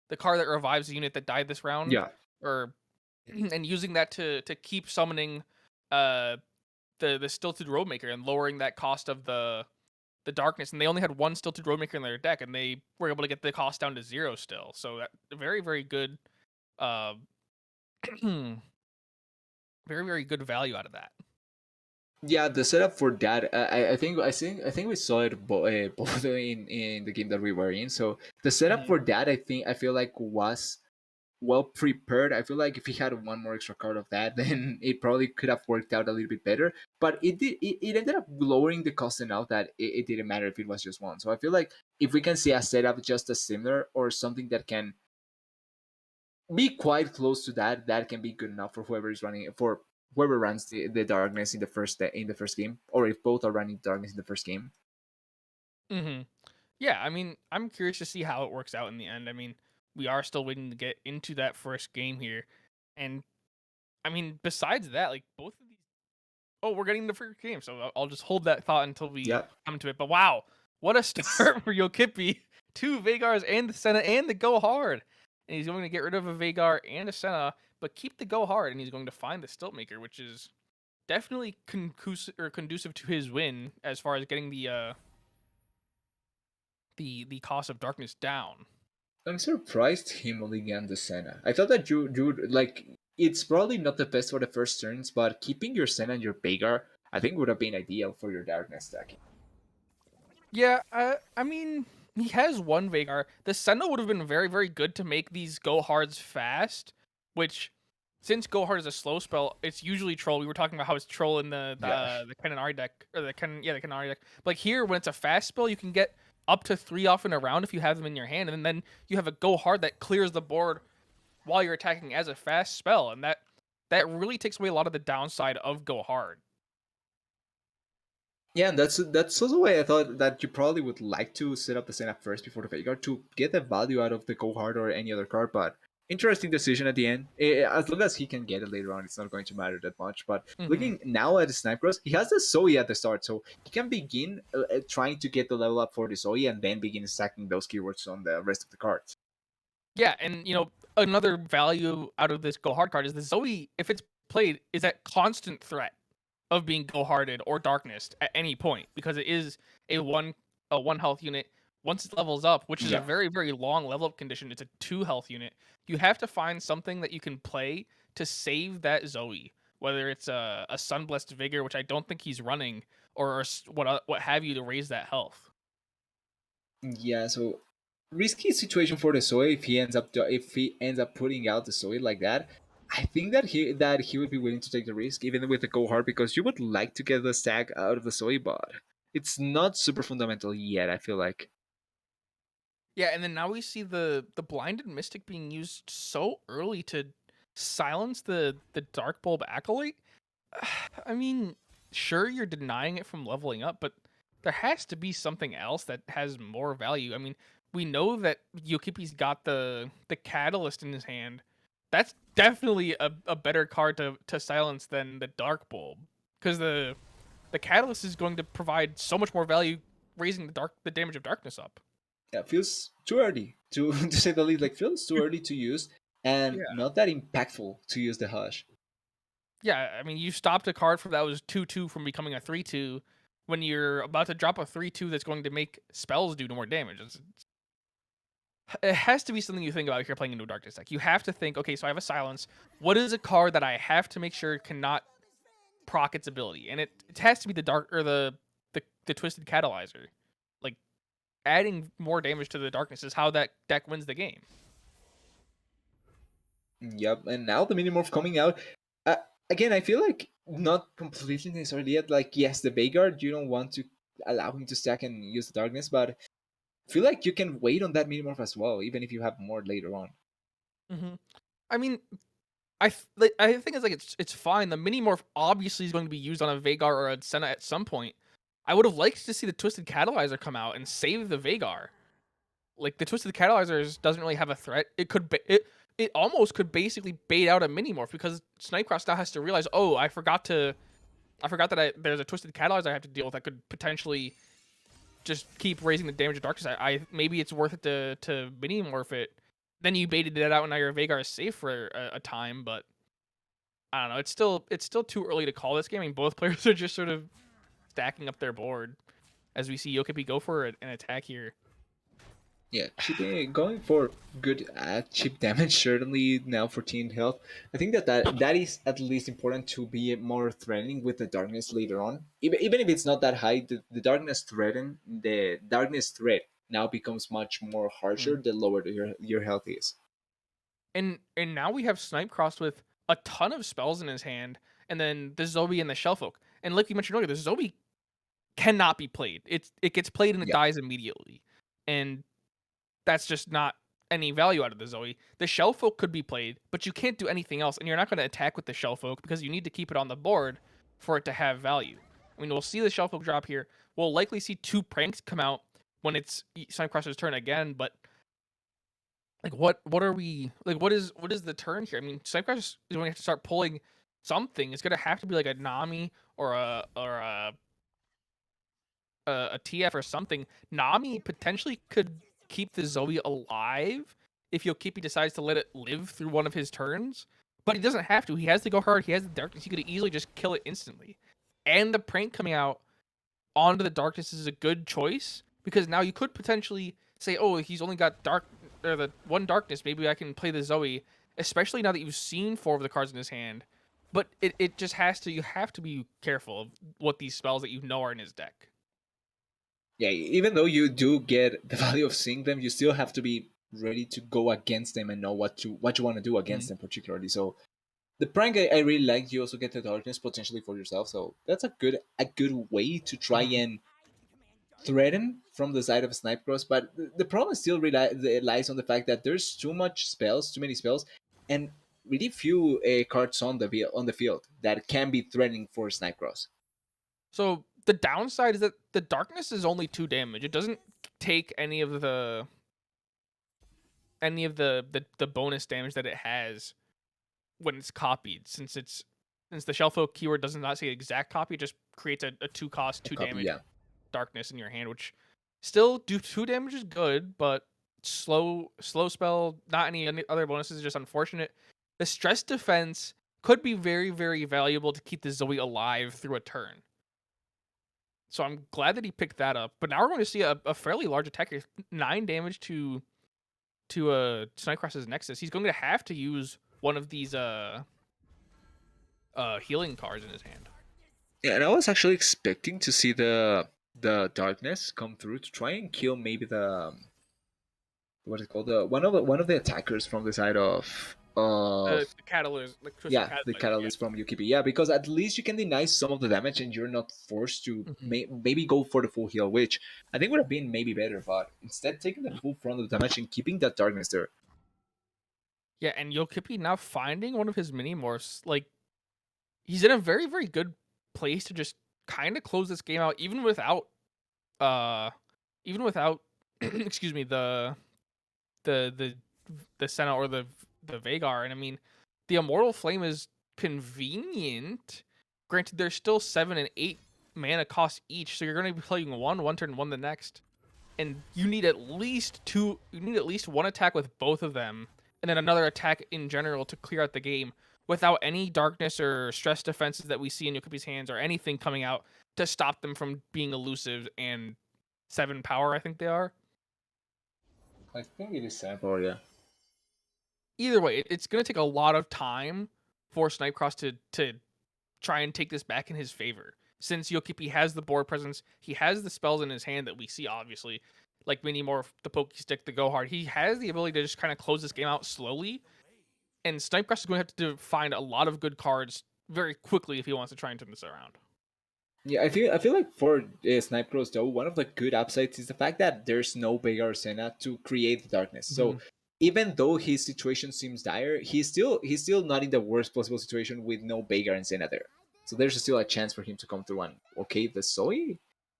the card that revives the unit that died this round, Yeah. or and using that to keep summoning uh the Stilted Roadmaker and lowering that cost of the darkness. And they only had one Stilted Roadmaker in their deck, and they were able to get the cost down to 0 still. So that very very good, uh, very very good value out of that. Yeah, the setup for that, I think we saw it both in the game that we were in. So the setup Mhm. for that, I feel like was well prepared. I feel like if he had one more extra card of that, then it probably could have worked out a little bit better. But it ended up lowering the cost enough that it didn't matter if it was just one. So I feel like if we can see a setup just as similar or something that can be quite close to that, that can be good enough for whoever is running for whoever runs the darkness in the first game, or if both are running darkness in the first game. Mhm. Yeah, I mean, I'm curious to see how it works out in the end. I mean, we are still waiting to get into that first game here, and I mean, besides that, like both of these. Oh, we're getting the first game, so I'll just hold that thought until we Yeah, come to it. But wow, what a it's start for Yokipi! 2 Vagars and the Senna and the Go Hard, and he's going to get rid of a Vagar and a Senna, but keep the Go Hard, and he's going to find the Stiltmaker, which is definitely conducive to his win as far as getting the cost of darkness down. I'm surprised him only got the Senna. I thought that you would like it's probably not the best for the first turns, but keeping your Senna and your Vagar, I think would have been ideal for your darkness deck. Yeah, I mean, he has one Vagar. The Senna would have been very, very good to make these Go Hards fast, which, since Go Hard is a slow spell, it's usually Troll. We were talking about how it's Troll in Yeah. the Kenanari deck, or the Kenanari deck. But like here, when it's a fast spell, you can get up to 3 off in a round if you have them in your hand, and then you have a Go Hard that clears the board while you're attacking as a fast spell, and that really takes away a lot of the downside of Go Hard. Yeah, and that's also why I thought that you probably would like to set up the Senna first before the Vagar to get the value out of the Go Hard or any other card. But interesting decision at the end. As long as he can get it later on, it's not going to matter that much. But Hmm. looking now at the Snipe Cross, he has the Zoe at the start, so he can begin trying to get the level up for the Zoe and then begin stacking those keywords on the rest of the cards. Yeah, and another value out of this Go Hard card is the Zoe, if it's played, is that constant threat of being Go Harded or Darkness at any point because it is a one health unit. Once it levels up, which is a Yeah. very very long level up condition, it's a 2 health unit. You have to find something that you can play to save that Zoe, whether it's a Sunblessed Vigor, which I don't think he's running, or what have you to raise that health. Yeah, so risky situation for the Zoe if he ends up putting out the Zoe like that. I think that he would be willing to take the risk even with the Go Hard because you would like to get the stack out of the Zoe, but it's not super fundamental yet. I feel like Yeah, and then now we see the blinded mystic being used so early to silence the dark bulb acolyte. I mean, sure you're denying it from leveling up, but there has to be something else that has more value. I mean, we know that Yokipi's got the catalyst in his hand. That's definitely a better card to silence than the dark bulb. Because the catalyst is going to provide so much more value raising the damage of darkness up. yeah, feels too early to to say the least. Like feels too early to use and Yeah. not that impactful to use the Hush. Yeah, I mean, you stopped a card from that was 2/2 from becoming a 3/2 when you're about to drop a 3/2 that's going to make spells do more damage. It has to be something you think about if you're playing into a darkness deck. You have to think, okay, so I have a silence. What is a card that I have to make sure cannot proc its ability? And it has to be the dark or the twisted catalyzer. Like adding more damage to the darkness is how that deck wins the game. Yep, and now the Minimorph coming out. Uh, Again, I feel like not completely necessarily yet. Like, yes, the Vagar, you don't want to allow him to stack and use the darkness, but feel like you can wait on that Minimorph as well, even if you have more later on. Hmm. I mean, I think it's like it's fine. The mini morph obviously is going to be used on a Vagar or a Senna at some point. I would have liked to see the Twisted Catalyzer come out and save the Vagar. Like the Twisted Catalyzer doesn't really have a threat. It almost could basically bait out a mini morph because Snipecross now has to realize, oh, I forgot that there's a Twisted Catalyzer I have to deal with that could potentially just keep raising the damage of Darkness. I maybe it's worth it to mini morph it. Then you baited it out, and now your Vagar is safe for a time. But I don't know. It's still too early to call this game. I mean, both players are just sort of stacking up their board as we see Yokipi go for an attack here. Yeah, chipping, going for good chip damage, certainly now 14 health. I think that is at least important to be more threatening with the darkness later on. Even if it's not that high, the darkness threat now becomes much more harsher Mm. the lower your health is. And now we have Snipecross with a ton of spells in his hand, and then the Zoe and the Shellfolk. And like you mentioned earlier, the Zoe cannot be played. It gets played and it Yeah. dies immediately. And that's just not any value out of the Zoe. The Shellfolk could be played, but you can't do anything else, and you're not going to attack with the Shellfolk because you need to keep it on the board for it to have value. I mean, we'll see the Shellfolk drop here. We'll likely see 2 pranks come out when it's Sunecross's turn again, but like what are we like what is the turn here? I mean, Sunecross is going to have to start pulling something. It's going to have to be like a Nami or a TF or something. Nami potentially could keep the Zoe alive if Yokipi decides to let it live through one of his turns, but he doesn't have to. He has to go hard. He has the darkness. He could easily just kill it instantly. And the prank coming out onto the darkness is a good choice because now you could potentially say, "Oh, he's only got dark or the one darkness. Maybe I can play the Zoe." Especially now that you've seen 4 of the cards in his hand. But it just has to. You have to be careful of what these spells that you know are in his deck. Yeah, even though you do get the value of seeing them, you still have to be ready to go against them and know what you want to do against Mm. them particularly. So the prank I really like. You also get the darkness potentially for yourself, so that's a good way to try Mhm. and threaten from the side of Snipecross. But the problem still lies on the fact that there's too many spells, and really few cards on the field that can be threatening for Snipecross. So the downside is that the darkness is only 2 damage. It doesn't take any of the bonus damage that it has when it's copied. Since the Shellfolk keyword does not say exact copy, it just creates a 2 cost, A 2 copy, damage yeah. darkness in your hand, which still do 2 damage is good, but slow spell, not any other bonuses, is just unfortunate. The stress defense could be very, very valuable to keep the Zoe alive through a turn. So I'm glad that he picked that up. But now we're going to see a fairly large attack here. 9 damage to Snipecross's Nexus. He's going to have to use one of these healing cards in his hand. Yeah, and I was actually expecting to see the darkness come through to try and kill maybe the what is it called, the one of the attackers from the side of The catalyst, like Twisted yeah, the Catalyzer, yeah. catalyst from Yukipi. Yeah, because at least you can deny some of the damage and you're not forced to Mhm. maybe go for the full heal, which I think would have been maybe better. But instead, taking the full front of the damage and keeping that darkness there. Yeah, and Yokipi now finding one of his mini morphs, like he's in a very, very good place to just kind of close this game out, uh even without excuse me, the the the Senna or the Vagar. And I mean, the Immortal Flame is convenient. Granted, there's still 7 and 8 mana cost each, so you're going to be playing one turn, one the next, and you need at least two. You need at least one attack with both of them, and then another attack in general to clear out the game without any darkness or stress defenses that we see in Yokupi's hands or anything coming out to stop them from being elusive and 7 power. I think they are. I think it is sample, yeah. Either way, it's going to take a lot of time for Snipecross to try and take this back in his favor. Since Yokipi has the board presence, he has the spells in his hand that we see, obviously, like Mini Morph, the Poke Stick, the Go Hard. He has the ability to just kind of close this game out slowly, and Snipecross is going to have to find a lot of good cards very quickly if he wants to try and turn this around. Yeah, I feel like for Snipe Cross though, one of the good upsides is the fact that there's no Vega or Senna to create the darkness. So Mhm. even though his situation seems dire, he's still not in the worst possible situation with no Vega and Senna there. So there's still a chance for him to come through. And okay, the Zoe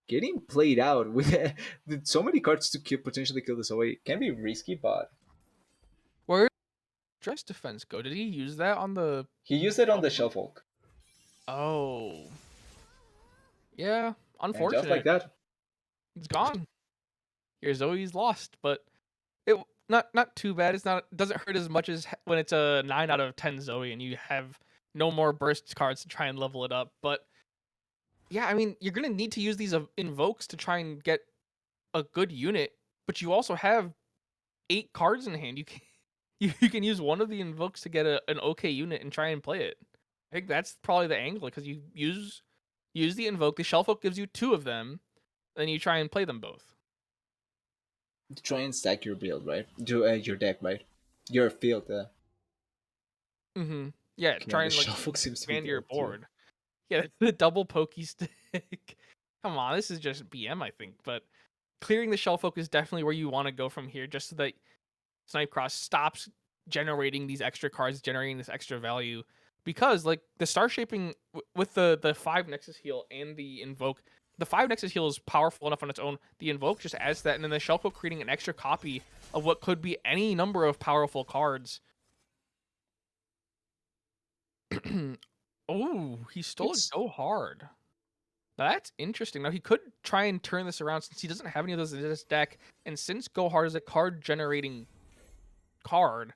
getting played out with so many cards to potentially kill the Zoe can be risky, but Where did dress defense go? Did he use that on the he used it on the Shelf? Shelfolk, Oh, yeah. and just like Unfortunate. that, It's gone. Your Zoe's lost, but it not too bad. It's not doesn't hurt as much as when it's a 9 out of 10 Zoe and you have no more burst cards to try and level it up. But yeah, I mean, you're gonna need to use these invokes to try and get a good unit, but you also have 8 cards in hand. You can you can use one of the invokes to get an okay unit and try and play it. I think that's probably the angle because you use the invoke. The shelf hook gives you 2 of them, then you try and play them both. try and stack your build, right? Do your deck, right? Your field. Mm-hmm. Yeah, Okay, try and the and like Shelfolk seems to be expand your dead too. board. Yeah, the double pokey stick. Come on, this is just BM, I think. But clearing the shelf hook is definitely where you want to go from here, just so that Snipe Cross stops generating these extra cards, generating this extra value. Because like the star shaping with the 5 Nexus heal and the invoke, the 5 Nexus heal is powerful enough on its own. The invoke just adds that, and then the shelf hook creating an extra copy of what could be any number of powerful cards. Oh, he stole a It's go hard. That's interesting. Now he could try and turn this around since he doesn't have any of those in his deck, and since Go Hard is a card generating card,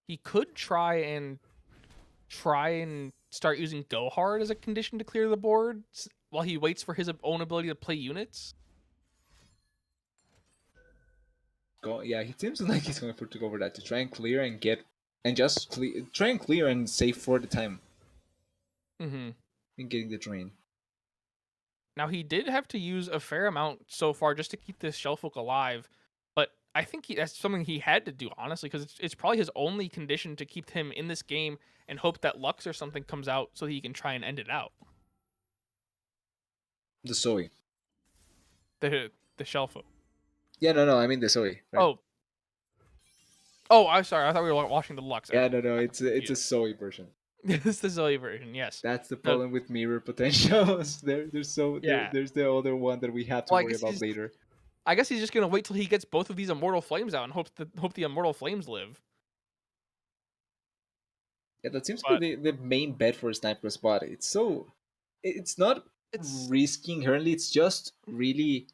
he could try and start using Go Hard as a condition to clear the board while he waits for his own ability to play units. yeah, he seems like he's going for to go for that to try and clear and get and just try and clear and save for the time Mm-hmm. in getting the drain. Now he did have to use a fair amount so far just to keep this Shellfolk alive, but I think that's something he had to do honestly because it's probably his only condition to keep him in this game and hope that Lux or something comes out so he can try and end it out. The Zoe. The Shellfolk. Yeah, no, I mean the Zoe, right? Oh, oh, I'm sorry. I thought we were watching the Lux. Yeah, no, I it's a confused. Zoe version. It's the Zoe version. Yes. That's the No. problem with mirror potentials. Yeah. There's the other one that we have to Well, worry about later. I guess he's just gonna wait till he gets both of these immortal flames out and hope the immortal flames live. Yeah, that seems to But be the main bet for Sniper Spot. It's not it's risky inherently. It's just really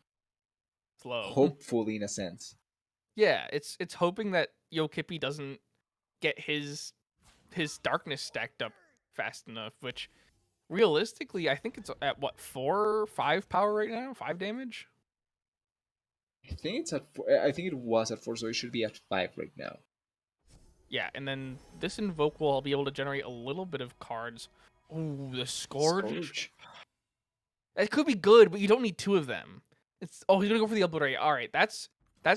slow. hopeful in a sense. Yeah, it's hoping that Yokipi doesn't get his darkness stacked up fast enough, which realistically I think it's at what 4 5 power right now, 5 damage. I think it's at four, I think it was at 4, so it should be at 5 right now. Yeah, and then this invoke will be able to generate a little bit of cards. Ooh, the Scourge. Scourge. It could be good, but you don't need 2 of them. It's he's gonna go for the obliterate. All right, that's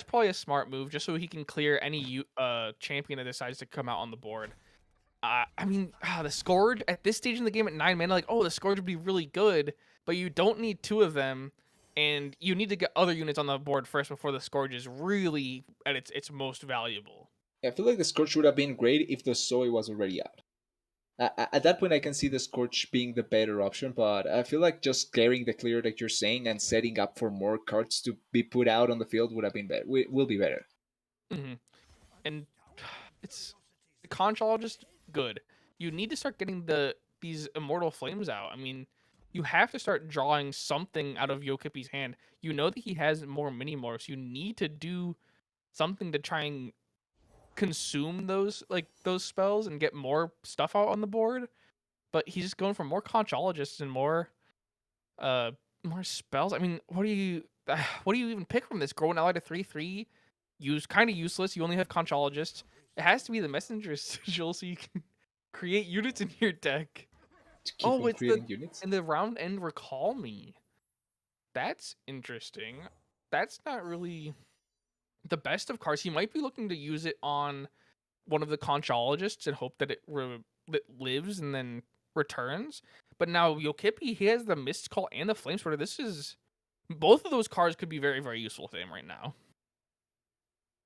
probably a smart move, just so he can clear any champion that decides to come out on the board. I mean, the Scourge at this stage in the game at 9 mana, like, oh, the Scourge would be really good, but you don't need 2 of them, and you need to get other units on the board first before the Scourge is really at its most valuable. I feel like the Scourge would have been great if the Zoe was already out. At that point, I can see the Scourge being the better option, but I feel like just clearing the clear that you're saying and setting up for more cards to be put out on the field would have been better. Will be better. Hmm. And it's the conchologist good. You need to start getting these immortal flames out. I mean, you have to start drawing something out of Yokipi's hand. You know that he has more mini morphs. You need to do something to try and consume those spells and get more stuff out on the board. But he's just going for more conchologists and uh more spells. I mean, what do you even pick from this? Grow an ally to 3/3, use kind of useless. You only have conchologists. It has to be the messenger sigil so you can create units in your deck. To keep Oh, on it's the creating units. in the round end recall me. That's interesting. That's not really the best of cards. He might be looking to use it on one of the conchologists and hope that it lives and then returns. But now Yokipi, he has the Mist Call and the Flame Splitter. This is both of those cards could be very, very useful to him right now.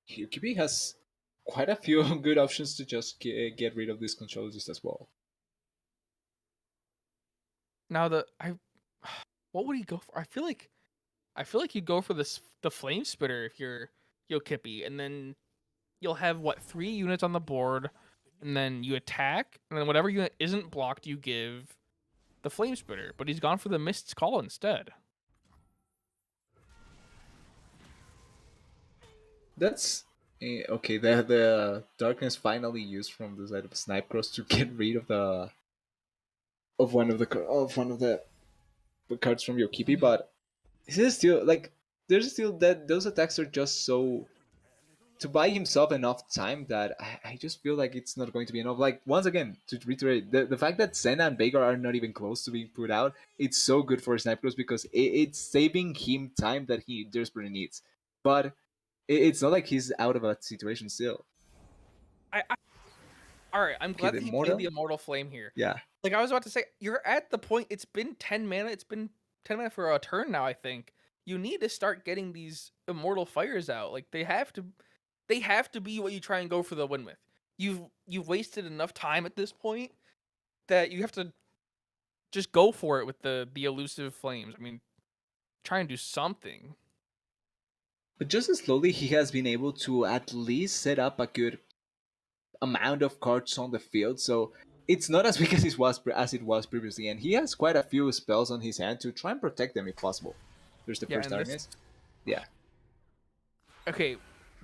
QB has quite a few good options to just get rid of these controllers as well. Now what would he go for? I feel like you go for the Flame Spitter if you're Yokipi, and then you'll have 3 units on the board, and then you attack, and then whatever unit isn't blocked, you give the Flame Spitter. But he's gone for the Mist's Call instead. That's okay. The darkness finally used from the side of Snipe Cross to get rid of one of the cards from Yokipi, but this is still like there's still that those attacks are just so to buy himself enough time that I just feel like it's not going to be enough. Like once again, to reiterate, the fact that Senna and Veigar are not even close to being put out, it's so good for Snipe Cross because it's saving him time that he desperately needs. But it's not like he's out of a situation still. All right, I'm Okay, glad the that he played Immortal? the Immortal Flame here. Yeah. Like I was about to say, you're at the point. It's been 10 mana. It's been 10 mana for a turn now. I think you need to start getting these Immortal Fires out. Like they have to be what you try and go for the win with. You've wasted enough time at this point that you have to just go for it with the elusive flames. I mean, try and do something. But just as slowly, he has been able to at least set up a good amount of cards on the field. So it's not as weak as it was previously, and he has quite a few spells on his hand to try and protect them if possible. There's the Yeah, first and this darkness. Yeah. okay,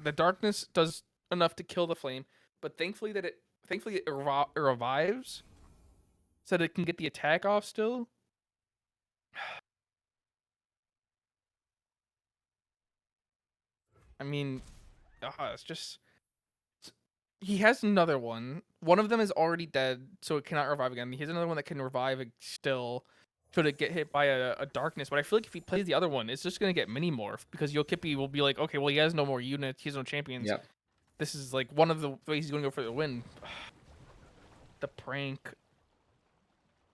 the darkness does enough to kill the flame, but thankfully it revives so that it can get the attack off still. I mean, it's just he has another one. One of them is already dead, so it cannot revive again. He has another one that can revive still. Should it get hit by a darkness? But I feel like if he plays the other one, it's just gonna get mini morph because Yokipi will be like, okay, well he has no more units, he has no champions. Yeah. This is like one of the ways he's gonna go for the win. The prank.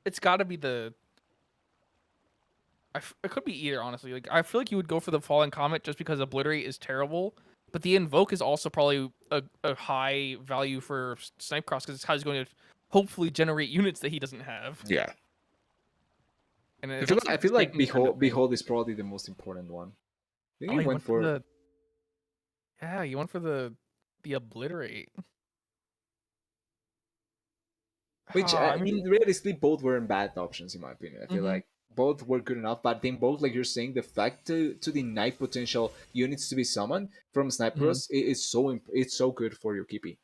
It's got to be the. It could be either, honestly. Like I feel like you would go for the Fallen Comet just because Obliterate is terrible, but the Invoke is also probably a high value for Snipe Cross because it's how he's going to hopefully generate units that he doesn't have. Yeah. And I it feel looks like, I like he's feel like taking his time to think. Behold is probably the most important one. I think Oh, he he went went for for the. Yeah, he went for the Obliterate. which I mean, realistically both weren't bad options in my opinion. I feel mhm, like both were good enough, but then both, like you're saying, the fact to deny potential units to be summoned from Snipe mhm. Cross is so it's so good for your Kipi.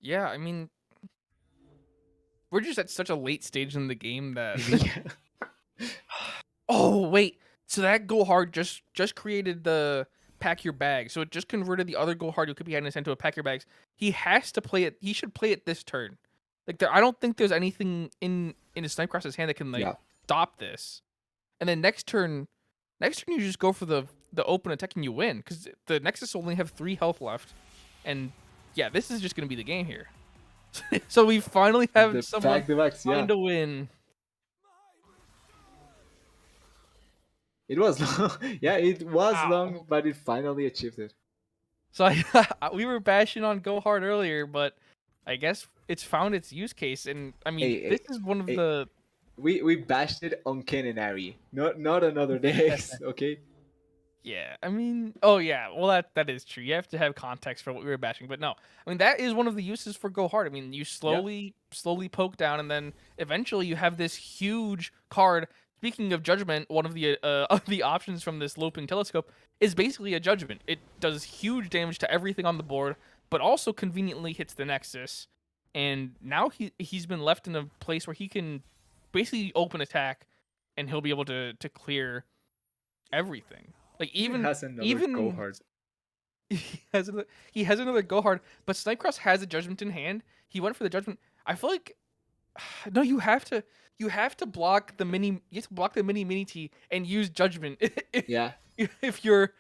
Yeah, I mean, we're just at such a late stage in the game that Yeah. oh wait, so that go hard just created the pack your bag. So it just converted the other go hard you could be had in his hand to a pack your bags. He has to play it. He should play it this turn. Like I don't think there's anything in his Snipe Cross's hand that can like Yeah. stop this. And then next turn you just go for the open attack and you win because the Nexus only have 3 health left, and yeah, this is just gonna be the game here. So we finally have The someone fact the Vax, yeah. find a win. It was long. Yeah, it was Wow. long, but it finally achieved it. So we were bashing on Go Hard earlier, but I guess it's found its use case. And I mean, Hey, this is one of hey, the we bashed it on Ken and Ari, not on other decks, okay? yeah. I mean, oh yeah. Well, that is true. You have to have context for what we were bashing, but no. I mean, that is one of the uses for Go Hard. I mean, you Yeah. slowly poke down, and then eventually you have this huge card. Speaking of Judgment, one of the of the options from this Loping Telescope is basically a Judgment. It does huge damage to everything on the board, but also conveniently hits the Nexus. And now he's been left in a place where he can basically open attack, and he'll be able to clear everything. Like He has another go even hard. he has another go hard, but Snipecross has a Judgment in hand. He went for the Judgment. I feel like no, you have to block the mini. You have to block the mini T and use Judgment. Yeah. If you're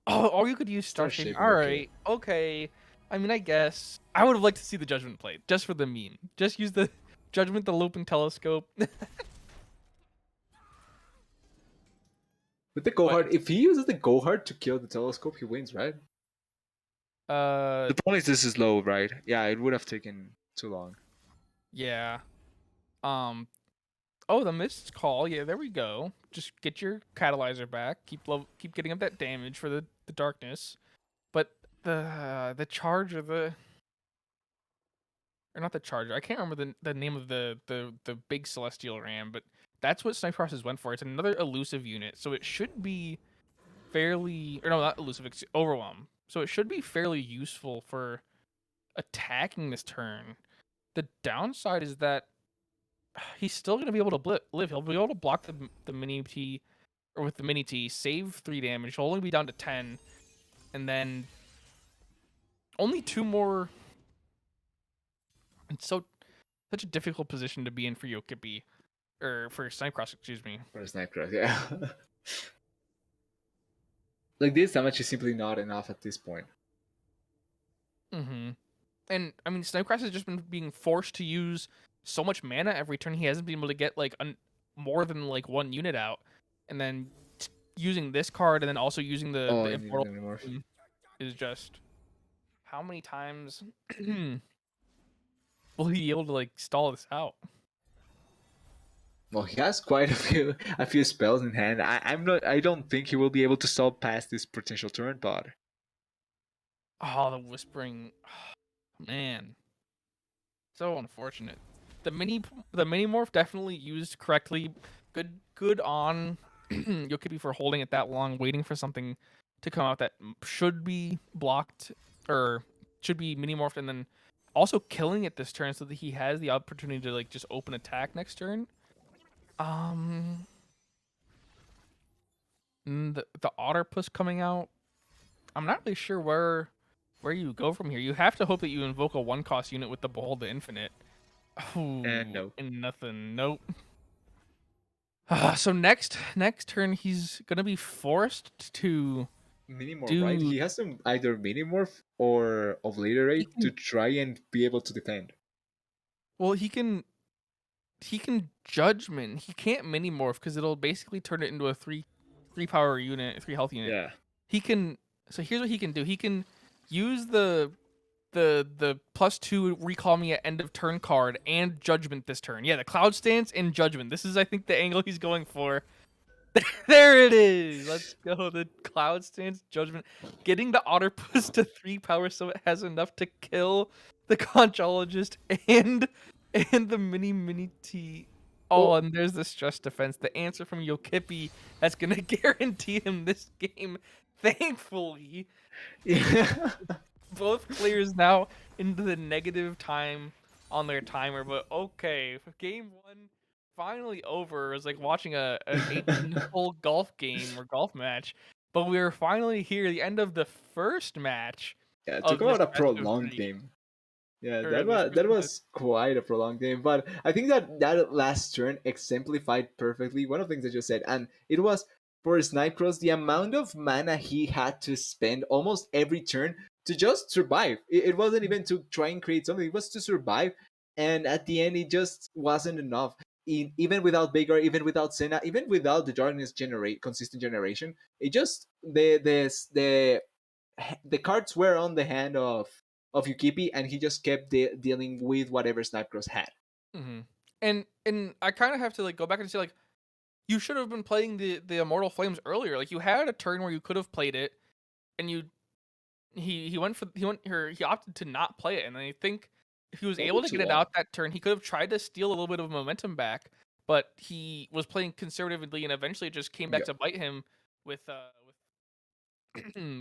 or you could use Star Star Shaping. Shaping, All okay. right, okay. I mean, I guess I would have liked to see the Judgment played just for the meme. Just use the Judgment the looping telescope. With the go hard, if he uses the go hard to kill the telescope, he wins, right? The problem is this is low, right? Yeah, it would have taken too long. Yeah. Oh, the missed call. Yeah, there we go. Just get your catalyzer back. Keep getting up that damage for the darkness. But the charge or not the charger. I can't remember the name of the big celestial ram, but that's what Sniper Crosses went for. It's another elusive unit, so it should be fairly, or no, not elusive, overwhelm. So it should be fairly useful for attacking this turn. The downside is that he's still going to be able to live. He'll be able to block the mini T, or with the mini T, save 3 damage. He'll only be down to 10, and then only 2 more. It's such a difficult position to be in for Yokipi, or for Snipecross, excuse me. For a sniper, yeah. Like this damage is simply not enough at this point. Mm-hmm. And I mean, Snipecross has just been being forced to use so much mana every turn. He hasn't been able to get like more than like 1 unit out, and then using this card and then also using the immortal is just how many times will he be able to like stall this out? Well, he has quite a few spells in hand. I don't think he will be able to stall past this potential turn, but Oh, the whispering, man, so unfortunate. The mini morph definitely used correctly. Good on Yokipi for holding it that long, waiting for something to come out that should be blocked or should be mini morphed, and then also killing it this turn so that he has the opportunity to like just open attack next turn. The Otterpuss coming out. I'm not really sure where you go from here. You have to hope that you invoke a 1-cost unit with the Behold the Infinite. Ooh, no. And nothing. Nope. So next turn he's gonna be forced to Minimorph, right? He has to either Minimorph or Obliterate to try and be able to defend. Well, he can Judgment. He can't mini morph because it'll basically turn it into a 3 power unit, 3 health unit. Yeah. He can. So here's what he can do. He can use the +2 recall me at end of turn card and Judgment this turn. Yeah, the Cloud Stance and Judgment. This is, I think, the angle he's going for. There it is. Let's go. The Cloud Stance, Judgment, getting the Otterpuss to 3 power so it has enough to kill the Conchologist and the mini T. Oh, and there's the Stress Defense. The answer from Yokipi that's gonna guarantee him this game. Thankfully, Yeah. both players now into the negative time on their timer. But okay, game 1 finally over. It was like watching an 18-hole golf game or golf match. But we were finally here, the end of the first match. Yeah, it of took this about a best of prolonged 3. game. Yeah, Or this that was was quite a prolonged game. But I think that last turn exemplified perfectly one of the things that you said, and it was for Snipecross the amount of mana he had to spend almost every turn to just survive. It wasn't even to try and create something; it was to survive. And at the end, it just wasn't enough. Even without Veigar, even without Senna, even without the darkness consistent generation, it just the cards were on the hand of Yukipi, and he just kept dealing with whatever Snipecross had. Mm-hmm. And I kind of have to like go back and say like you should have been playing the Immortal Flames earlier. Like you had a turn where you could have played it, and he opted to not play it. And I think if he was able to get it out that turn, he could have tried to steal a little bit of momentum back. But he was playing conservatively, and eventually it just came back to bite him with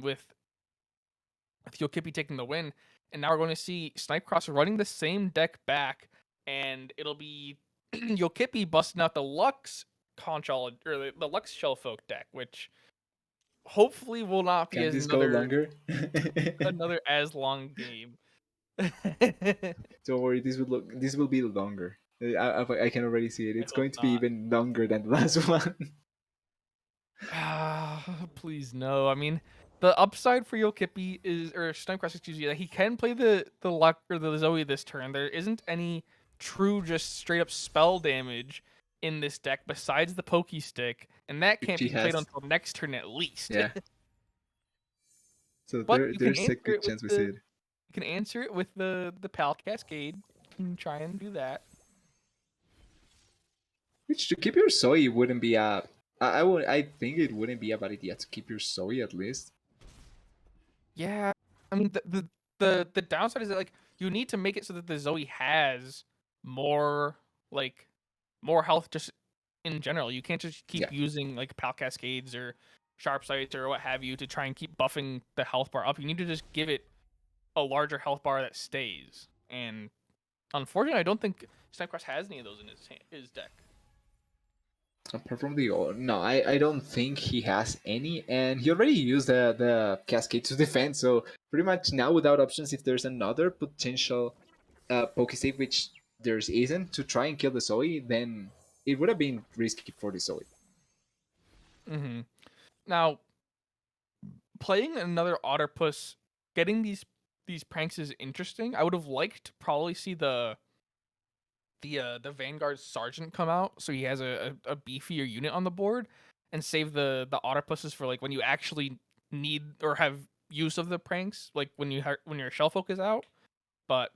with Yokipi taking the win. And now we're going to see Snipecross running the same deck back, and it'll be Yokipi busting out the Lux Conchal or the Lux Shellfolk deck, which hopefully will not be Can as this go longer? another as long game. Don't worry, this will be longer. I can already see it. It's going to be even longer than the last one. Please no. I mean, the upside for Yokipi is, or Snipecross, excuse me, that he can play the Luck or the Zoe this turn. There isn't any true, just straight up spell damage in this deck besides the Pokey Stick, and that Which can't he be played has. until next turn at least. Yeah. So But there's a good chance we see it. you can answer it with the Pal Cascade. You can try and do that. Which to keep your Zoe wouldn't be a. I think it wouldn't be a bad idea to keep your Zoe at least. Yeah, I mean the downside is that like you need to make it so that the Zoe has more like more health just in general. You can't just keep Yeah. using like Pal Cascades or Sharp Sights or what have you to try and keep buffing the health bar up. You need to just give it a larger health bar that stays. And unfortunately, I don't think Snipecross has any of those in his deck. Apart from the no, I don't think he has any, and he already used the cascade to defend. So pretty much now without options, if there's another potential Pokestake which there's isn't to try and kill the Zoe, then it would have been risky for the Zoe. Mm-hmm. Now, playing another Otterpuss, getting these pranks is interesting. I would have liked to probably see the Vanguard Sergeant come out, so he has a beefier unit on the board, and save the Otterpusses for like when you actually need or have use of the pranks, like when your shell focus out. But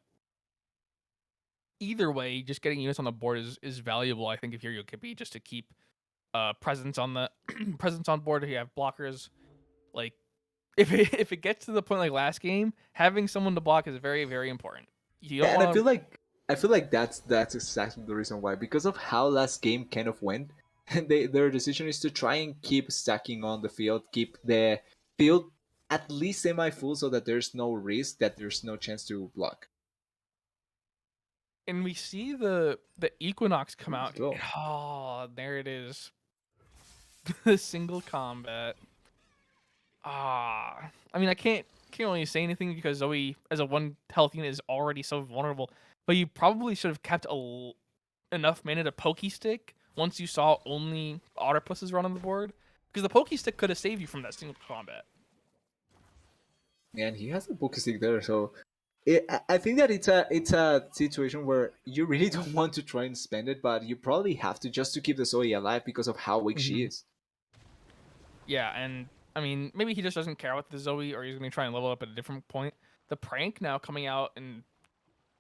either way, just getting units on the board is valuable. I think if you're Yokipi, just to keep presence on the presence on board. If you have blockers, like if it gets to the point like last game, having someone to block is very very important. You don't And want to. I feel like that's exactly the reason why, because of how last game kind of went, and their decision is to try and keep stacking on the field, keep the field at least semi full, so that there's no risk that there's no chance to block. And we see the Equinox come Let's out. go. Oh, there it is. The single combat. I mean, I can't really say anything because Zoe, as a one health unit, is already so vulnerable. But you probably should have kept enough mana to Pokey Stick once you saw only Otterpusses run on the board, because the Pokey Stick could have saved you from that single combat. And he has a Pokestick there, so I think that it's a situation where you really don't want to try and spend it, but you probably have to just to keep the Zoe alive because of how weak she Mhm. is. Yeah, and I mean, maybe he just doesn't care about the Zoe, or he's gonna try and level up at a different point. The prank now coming out, and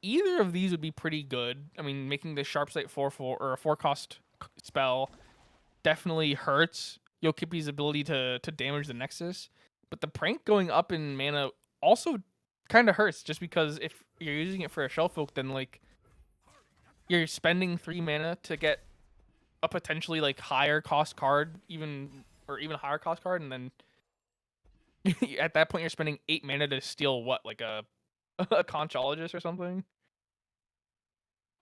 either of these would be pretty good. I mean, making the Sharp Sight 4/4 or a 4 cost spell definitely hurts Yokipi's ability to damage the Nexus, but the prank going up in mana also kind of hurts, just because if you're using it for a Shellfolk, then like you're spending 3 mana to get a potentially like higher cost card, even higher cost card, and then at that point you're spending 8 mana to steal what, like a a Conchologist or something.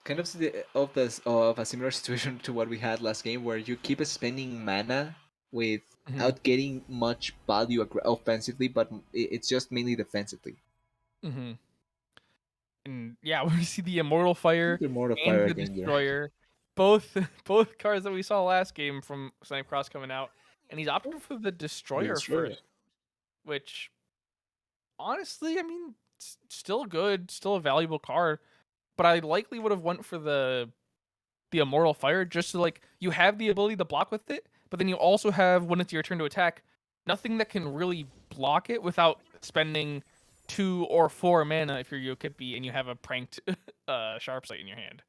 Kind of of this of a similar situation to what we had last game, where you keep spending mana Mm-hmm. without getting much value offensively, but it's just mainly defensively. Mm-hmm. And yeah, we see the Immortal Fire The Mortal and Fire the again there. Destroyer, both both cards that we saw last game from Snipe Cross coming out, and he's opted for the The Destroyer Destroyer. first, which honestly, I mean, still good, still a valuable card, but I likely would have went for the Immortal Fire, just so like you have the ability to block with it, but then you also have, when it's your turn to attack, nothing that can really block it without spending 2 or 4 mana if you're Yokipi and you have a pranked Sharp Sight in your hand.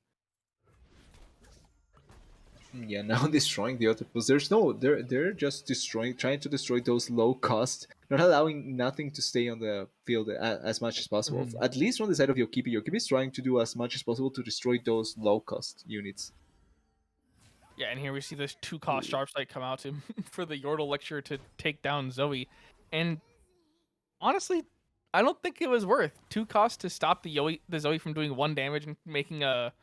Yeah, now destroying the octopus. There's no, they're just destroying, trying to destroy those low cost, not allowing nothing to stay on the field as much as possible. Mhm. At least from the side of Yokipi, Yokipi is trying to do as much as possible to destroy those low cost units. Yeah, and here we see this 2 cost Sharp Sight come out to for the Yordle Lecture to take down Zoe, and honestly, I don't think it was worth 2 costs to stop the Zoe from doing 1 damage and making a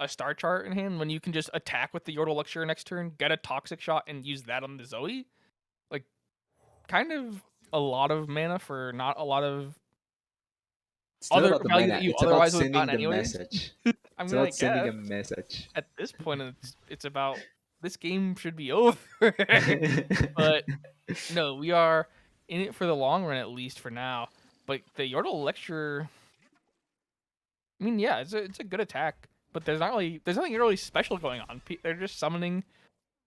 star chart in hand, when you can just attack with the Yordle Lecture next turn, get a toxic shot, and use that on the Zoe. Like, kind of a lot of mana for not a lot of It's not other about the value that mana, you it's about otherwise would have sending gotten the anyways. message. I It's mean, I about sending guess a message. at this point it's about this game should be over. But no, we are in it for the long run, at least for now. But the Yordle Lecture, I mean, yeah, it's a good attack, but there's nothing really special going on. They're just summoning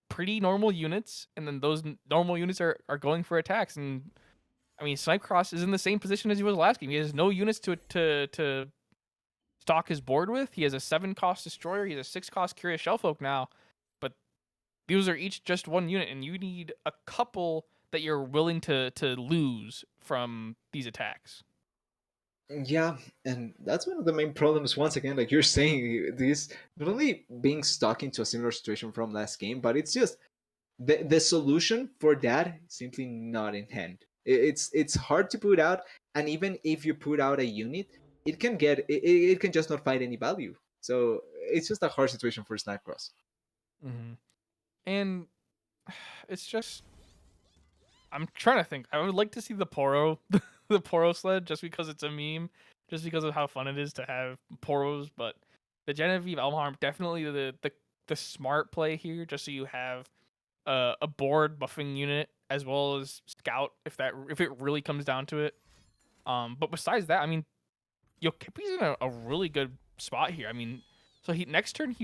pretty normal units, and then those normal units are going for attacks. And I mean, Snipecross is in the same position as he was last game. He has no units to stock his board with. He has a 7-cost destroyer. He has a 6-cost Curious Shellfolk now, but these are each just one unit, and you need a couple that you're willing to lose from these attacks. Yeah, and that's one of the main problems. Once again, like you're saying, this not only being stuck into a similar situation from last game, but it's just the solution for that simply not in hand. It's hard to put out, and even if you put out a unit, it can just not find any value. So it's just a hard situation for Snipecross. Mm-hmm. And it's just, I'm trying to think. I would like to see the Poro, the Poro sled, just because it's a meme, just because of how fun it is to have Poros. But the Genevieve Elmharm definitely the smart play here, just so you have a board buffing unit as well as scout if it really comes down to it. But besides that, I mean, Yokipi's in a really good spot here. I mean, so next turn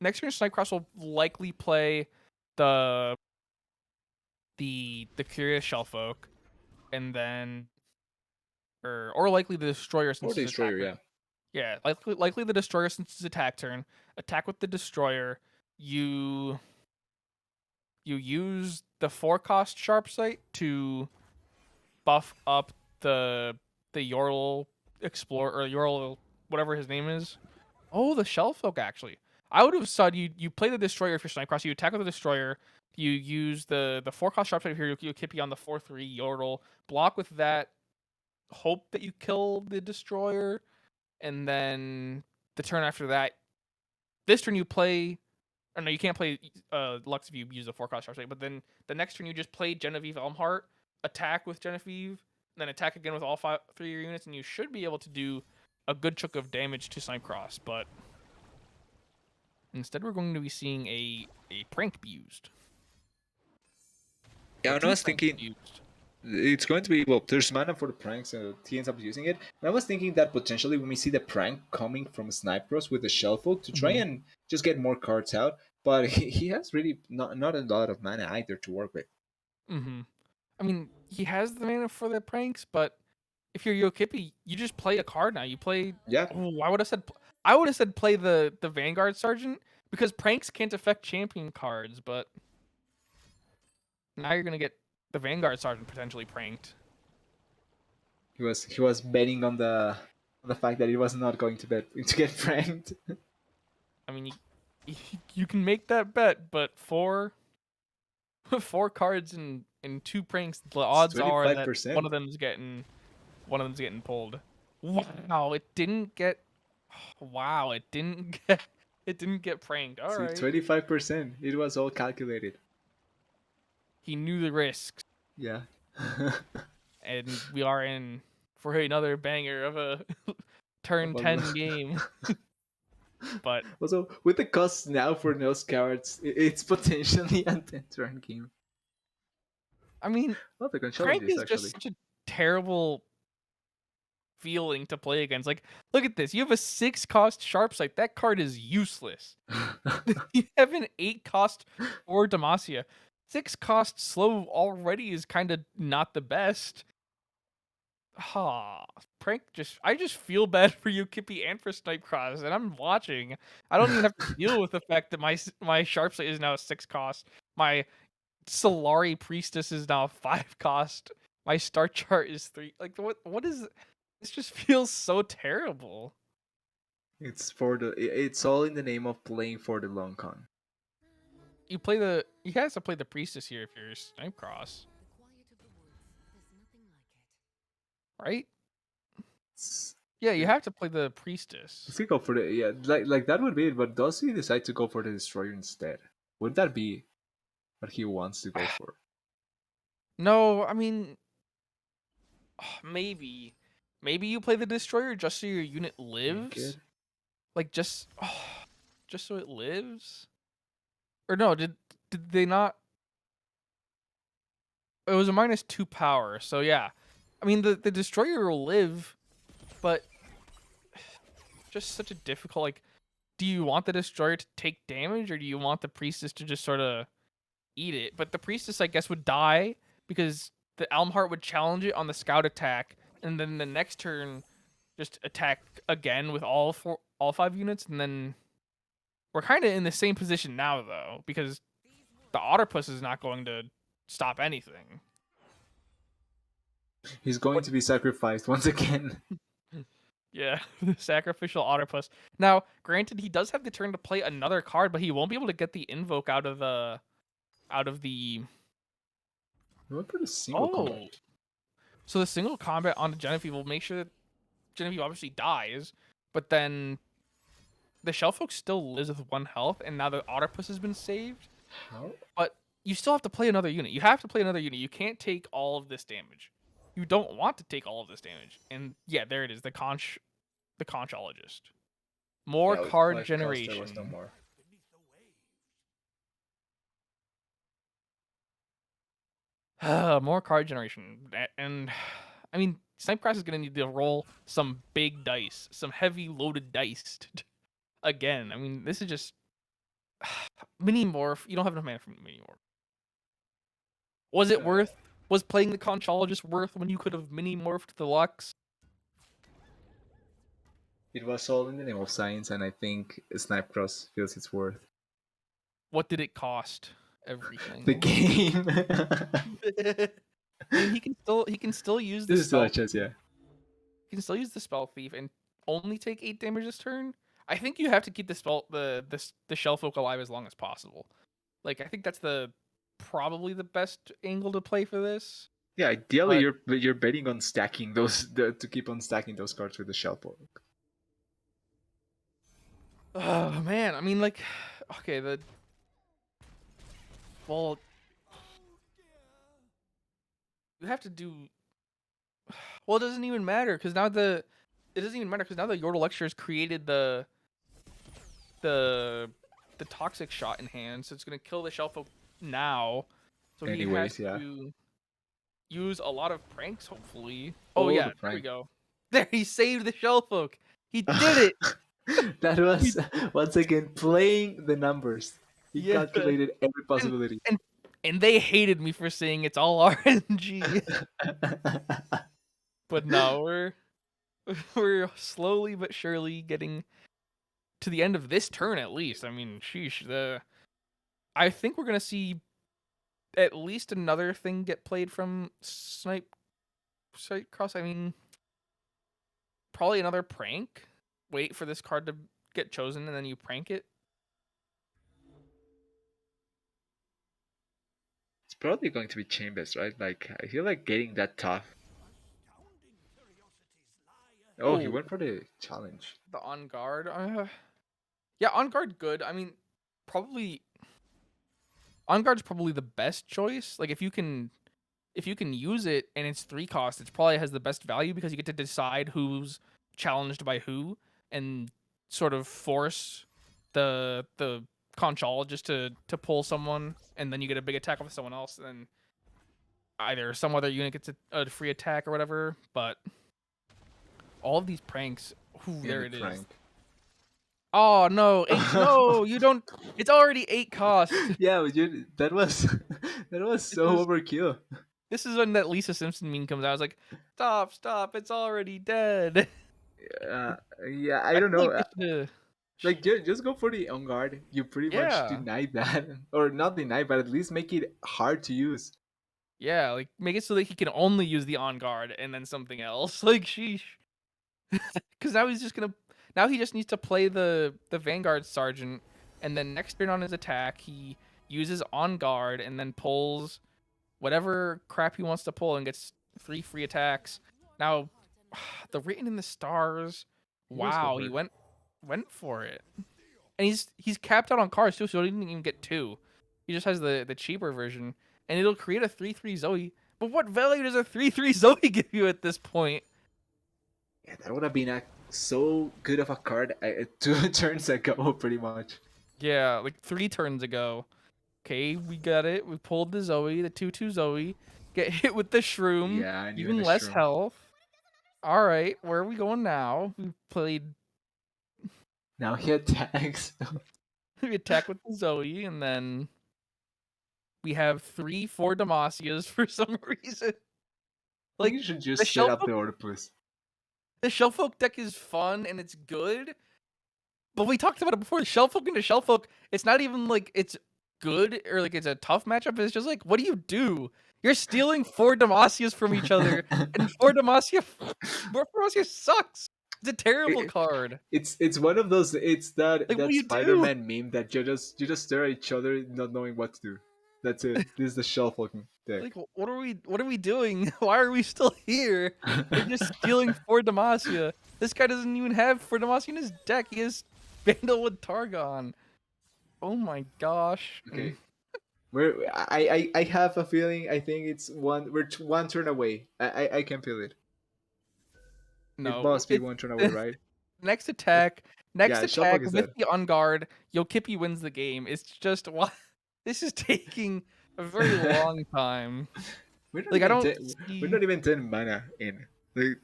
Snipecross will likely play the the Curious Shellfolk, and then or likely the Destroyer Or since the it's attack Destroyer, yeah. turn. Yeah, likely the Destroyer since it's attack turn. Attack with the Destroyer. You use the 4-cost Sharp Sight to buff up the Yorl Explorer or Yorl whatever his name is. Oh, the Shellfolk actually. I would have said you play the Destroyer if you're Snipecross. You attack with the Destroyer. You use the 4-cost Sharp Sight if you're Kippy on the 4/3 Yordle. Block with that. Hope that you kill the Destroyer, and then the turn after that, this turn you play. Or no, you can't play Lux if you use the 4-cost Sharp Sight. But then the next turn you just play Genevieve Elmhart, attack with Genevieve, and then attack again with all 3 of your units, and you should be able to do a good chunk of damage to Snipecross. But instead, we're going to be seeing a prank be used. Yeah, Or and I 2 was pranks thinking be used. it's going to be, well, there's mana for the pranks, and he ends up using it. And I was thinking that potentially we may see the prank coming from Snipecross with the Shellfolk to try and just get more cards out, but he has really not a lot of mana either to work with. Mm-hmm. I mean, he has the mana for the pranks, but if you're Yokipi, you just play a card now. You play. Yeah, Oh, I would have said play the Vanguard Sergeant because pranks can't affect champion cards, but now you're gonna get the Vanguard Sergeant potentially pranked. he was betting on the fact that it was not going to get pranked. I mean, you can make that bet, but four cards and 2 pranks, the It's odds are that 25%. one of them's getting pulled. Wow, it didn't get. Wow, it didn't get pranked. All See, right, 25%. It was all calculated. he knew the risks, Yeah. and we are in for another banger of a turn 10 game. But Also, with the costs now for those cards, it's potentially a 10-turn game. I mean, Well, they can challenge prank this is just actually. such a terrible feeling to play against. Like, look at this. You have a 6-cost Sharp Sight. That card is useless. You have an 8-cost or Demacia. 6-cost slow already is kind of not the best. Prank I just feel bad for you, Kippy, and for Snipecross, and I'm watching. I don't even have to deal with the fact that my Sharp Sight is now a 6-cost. My Solari Priestess is now a 5-cost. My Star Chart is 3. Like what is this just feels so terrible. It's all in the name of playing for the long con. You guys to play the Priestess here if you're Snipecross, right? Yeah, you have to play the Priestess. Does he go for the, yeah, like that would be it, but does he decide to go for the destroyer instead? Would that be what he wants to go for? No, I mean maybe. Maybe you play the Destroyer just so your unit lives? Trinket? Like just so it lives? Or no, did they not? It was a -2 power, so yeah. I mean the Destroyer will live, but just such a difficult, like, do you want the destroyer to take damage, or do you want the priestess to just sort of eat it? But the priestess, I guess, would die because the Elmheart would challenge it on the scout attack, and then the next turn just attack again with all 5 units, and then we're kind of in the same position now though, because the Otterpuss is not going to stop anything. He's going to be sacrificed once again. Yeah, the sacrificial Otterpuss. Now, granted, he does have the turn to play another card, but he won't be able to get the invoke out of the What for the single combat? So the single combat on the Genevieve will make sure that Genevieve obviously dies, but then the Shellfolk still lives with 1 health, and now the Otterpuss has been saved. How? But you still have to play another unit. You have to play another unit. You can't take all of this damage. You don't want to take all of this damage. And yeah, there it is. The conchologist. More Yeah, card 5 cost, generation. there was no more. More card generation. And I mean, Snipecraft is going to need to roll some big dice, some heavy loaded dice again. I mean, this is just mini morph. You don't have enough mana for mini morph. Was it worth? Was playing the conchologist worth when you could have mini morphed the Lux? It was all in the name of science, and I think Snipecross feels its worth. What did it cost? Everything. The game. I mean, he can still use the This is still spell. a chess, yeah. He can still use the spell thief and only take 8 damage this turn. I think you have to keep the Shellfolk alive as long as possible. Like, I think that's probably the best angle to play for this. Yeah, ideally But- you're betting on stacking those to keep on stacking those cards with the Shellfolk. Oh man, I mean, like, okay, well, you have to do. Well, it doesn't even matter because now the Yordle Lecture has created the toxic shot in hand, so it's gonna kill the Shellfolk now. So Anyways, he has yeah. to use a lot of pranks, hopefully. Oh, Oh yeah, the there we prank. go. There, he saved the Shellfolk. He did it. That was once again playing the numbers. He Yeah. calculated every possibility. And they hated me for saying it's all RNG. But no, we're slowly but surely getting to the end of this turn at least. I mean, sheesh. I think we're gonna see at least another thing get played from Cross. I mean, probably another prank. Wait for this card to get chosen and then you prank it. It's probably going to be Chambers, right? Like I feel like getting that tough. Oh, he went for the challenge. The on guard. Yeah, on guard good. I mean, probably on guard's probably the best choice. Like if you can use it and it's 3 cost, it probably has the best value because you get to decide who's challenged by who and sort of force the conchologist to pull someone, and then you get a big attack off of someone else, and then either some other unit gets a free attack or whatever. But all of these pranks, there it is. Prank. Oh no, 8, no, you don't. It's already 8 cost. Yeah, but that was so overkill. This is when that Lisa Simpson meme comes out. I was like, stop, it's already dead. Yeah, I don't know. Like, Just go for the on guard. You pretty much Yeah. deny that, or not deny, but at least make it hard to use. yeah, like make it so that he can only use the on guard and then something else. Like, sheesh. Because now he just needs to play the Vanguard Sergeant, and then next turn on his attack, he uses on guard and then pulls whatever crap he wants to pull and gets 3 free attacks. Now, the Written in the Stars. Wow, he went for it, and he's capped out on cards too, so he didn't even get 2. He just has the cheaper version, and it'll create a 3/3 Zoe. But what value does a 3/3 Zoe give you at this point? Yeah, that would have been so good of a card 2 turns ago, pretty much. Yeah, like 3 turns ago. Okay, we got it. We pulled the Zoe, the 2/2 Zoe. Get hit with the Shroom. Yeah, and even less health. All right, where are we going now? We played Now he attacks. We attack with the Zoe, and then we have 4 Demasias for some reason. I think Like you should the just set up Shellfolk, the Octopus. the Shellfolk deck is fun and it's good, but we talked about it before. The Shellfolk into Shellfolk, it's not even like it's good or like it's a tough matchup. It's just like, what do? You're stealing 4 Demasias from each other, and 4 Demacia sucks. It's a terrible card. It's one of those. It's Like, what that do you do? Spider-Man meme that you just stare at each other, not knowing what to do. That's it. This is the shell fucking deck. Like, what are we doing? Why are we still here? We're just stealing 4 Demacia. This guy doesn't even have 4 Demacia in his deck. He has Vandal with Targon. Oh my gosh. Okay, I have a feeling. I think it's one. One turn away. I can feel it. It No, must be one turn away, right? next attack. Next Yeah, shell fuck attack is with dead. the on guard. Yokipi wins the game. It's just why this is taking a very long time. We're not Like, I even don't we're see. not even 10 mana in. Like,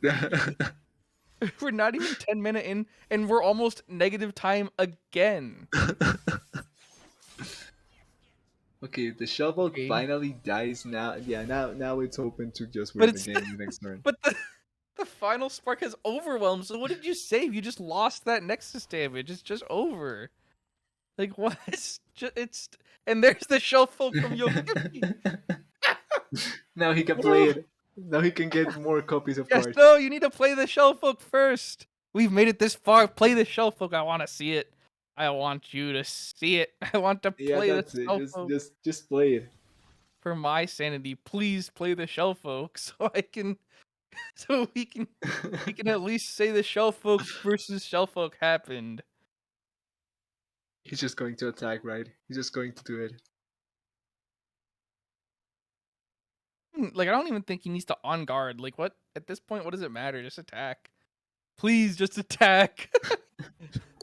We're not even 10 minutes in, and we're almost negative time again. okay, the shovel Okay. finally dies now. Yeah, now it's open to just But win the it's game the next turn. but the final spark has overwhelmed. So what did you save? You just lost that Nexus damage. It's just over. Like what? It's and there's the shuffle from Yokipi. now he can play it. Now he can get more copies of Yes, cards. no, you need to play the Shellfolk first. We've made it this far. Play the Shellfolk. I want to see it. I want you to see it. I want to Yeah, play the that's it. Shellfolk Just play it. for my sanity. Please play the Shellfolk so I can so we can at least say the Shellfolk versus Shellfolk happened. He's just going to attack, right? He's just going to do it. Like, I don't even think he needs to on guard. Like, what at this point? What does it matter? Just attack. Please, just attack.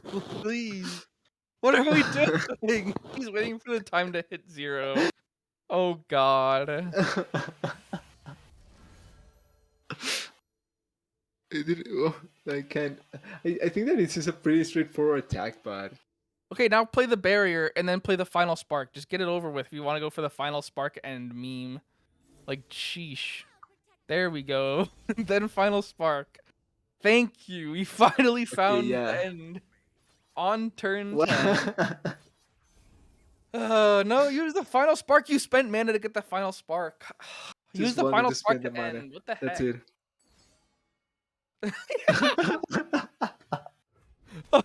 Please. What are we doing? He's waiting for the time to hit 0. Oh God. Oh, I can't. I think that it's just a pretty straightforward attack, but Okay, now play the barrier and then play the final spark. Just get it over with if you want to go for the final spark and meme. Like, sheesh. There we go. Then final spark. Thank you. We finally okay, found yeah. the end. On turn 10. What? No, use the final spark. You spent mana to get the final spark. Use just the wanted final to spark spend the to mana. end. What the That's heck? it.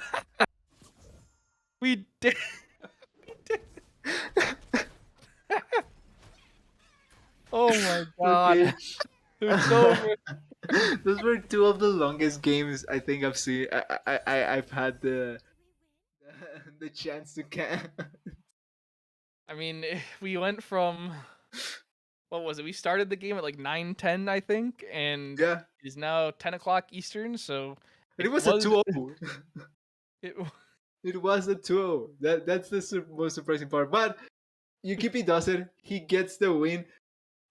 We did. We did. Oh my okay. God. It's over. Those were two of the longest games I think I've seen. I've had the chance to can. I mean, we went from what was it? We started the game at like 9:10, I think, and Yeah, it is now 10 o'clock Eastern. So and it it was a was 2-0. it. It was a 2-0. That's the most surprising part. But Yukipi does it. He gets the win.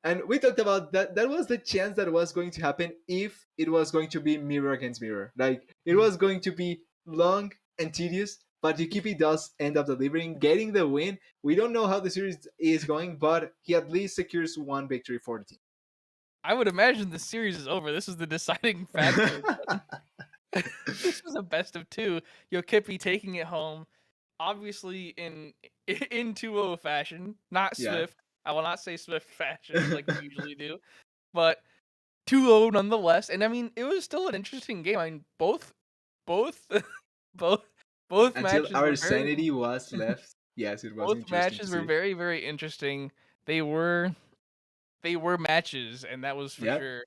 And we talked about that. That was the chance that was going to happen if it was going to be mirror against mirror. Like it was going to be long and tedious, but Yukipi does end up delivering, getting the win. We don't know how the series is going, but he at least secures one victory for the team. I would imagine the series is over. This is the deciding factor. This was a best of 2. Yokipi taking it home, obviously in 2-0 fashion, not yeah, Swift. I will not say Swift fashion like we usually do, but 2-0 nonetheless. And I mean, it was still an interesting game. I mean, both, both, both until matches our were very, sanity was left. Yes, it was both interesting to matches were see. very, very interesting. They were, they were matches, and that was for Yeah, sure.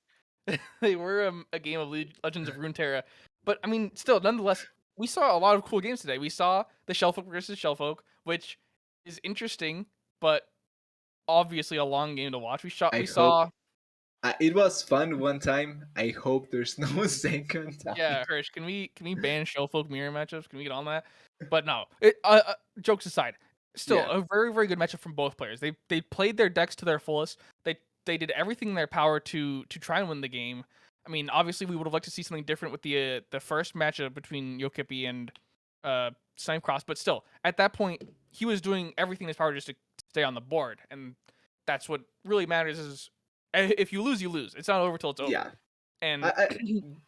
They were a game of Legends of Runeterra, but I mean, still, nonetheless, we saw a lot of cool games today. We saw the Shellfolk versus Shellfolk, which is interesting, but obviously a long game to watch. I We hope saw, it was fun one time. I hope there's no second time. yeah, Hirsch. Can we ban Shellfolk mirror matchups? Can we get on that? But no, jokes aside, still Yeah, a very, very good matchup from both players. They played their decks to their fullest. They did everything in their power to try and win the game. I mean, obviously, we would have liked to see something different with the first matchup between Yokipi and Snipe Cross, but still, at that point, he was doing everything in his power just to stay on the board, and that's what really matters. Is if you lose, you lose. It's not over till it's Yeah. over. And I,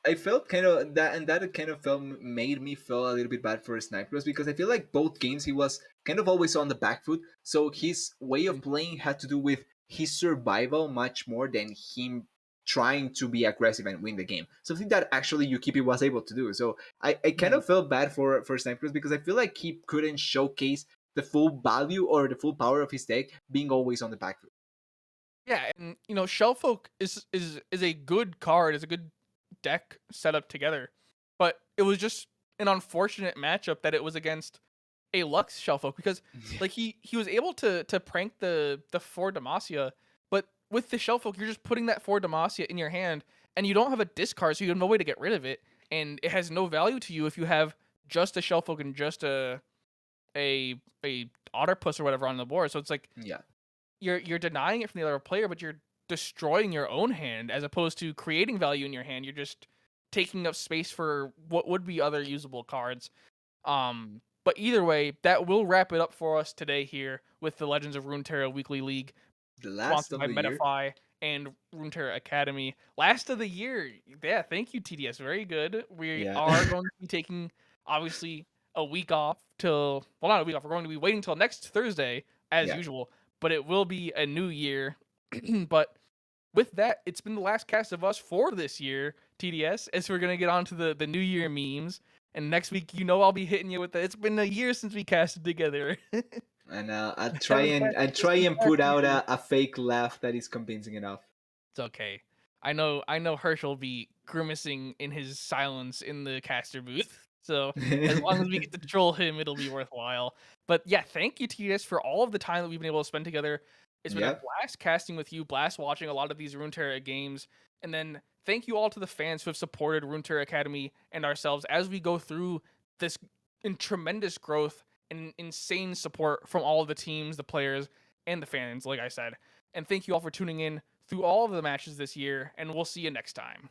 I felt kind of that, and that kind of felt made me feel a little bit bad for Snipers because I feel like both games he was kind of always on the back foot. So his way of playing had to do with his survival much more than him trying to be aggressive and win the game. Something that actually Yukipi was able to do. So I kind of felt bad for Snipers because I feel like he couldn't showcase the full value or the full power of his deck being always on the back foot. yeah, and Shellfolk is a good card, is a good deck set up together, but it was just an unfortunate matchup that it was against a Lux Shellfolk because like he was able to prank the 4 Demacia, but with the Shellfolk you're just putting that 4 Demacia in your hand and you don't have a discard, so you have no way to get rid of it, and it has no value to you if you have just a Shellfolk and just a Otterpuss or whatever on the board. So it's like Yeah. you're denying it from the other player, but you're destroying your own hand as opposed to creating value in your hand. You're just taking up space for what would be other usable cards. But either way, that will wrap it up for us today here with the Legends of Runeterra Weekly League, The last sponsored of by the year. Metafy and Runeterra Academy. Last of the year. Yeah, thank you, TDS. Very good. We Yeah. are going to be taking, obviously, a week off till, well, not a week off. We're going to be waiting till next Thursday, as Yeah. usual, but it will be a new year. But with that, it's been the last cast of us for this year, TDS, as we're going to get on to the New Year memes. And next week, I'll be hitting you with the, it's been a year since we casted together. And I try Haven't and casted this put exact out year. a fake laugh that is convincing enough. It's okay. I know Herschel will be grimacing in his silence in the caster booth. So as long as we get to troll him, it'll be worthwhile. But yeah, thank you, TS, for all of the time that we've been able to spend together. It's been a Yep. blast casting with you, blast watching a lot of these Runeterra games. And then thank you all to the fans who have supported Runeterra Academy and ourselves as we go through this in tremendous growth and insane support from all of the teams, the players, and the fans, like I said. And thank you all for tuning in through all of the matches this year, and we'll see you next time.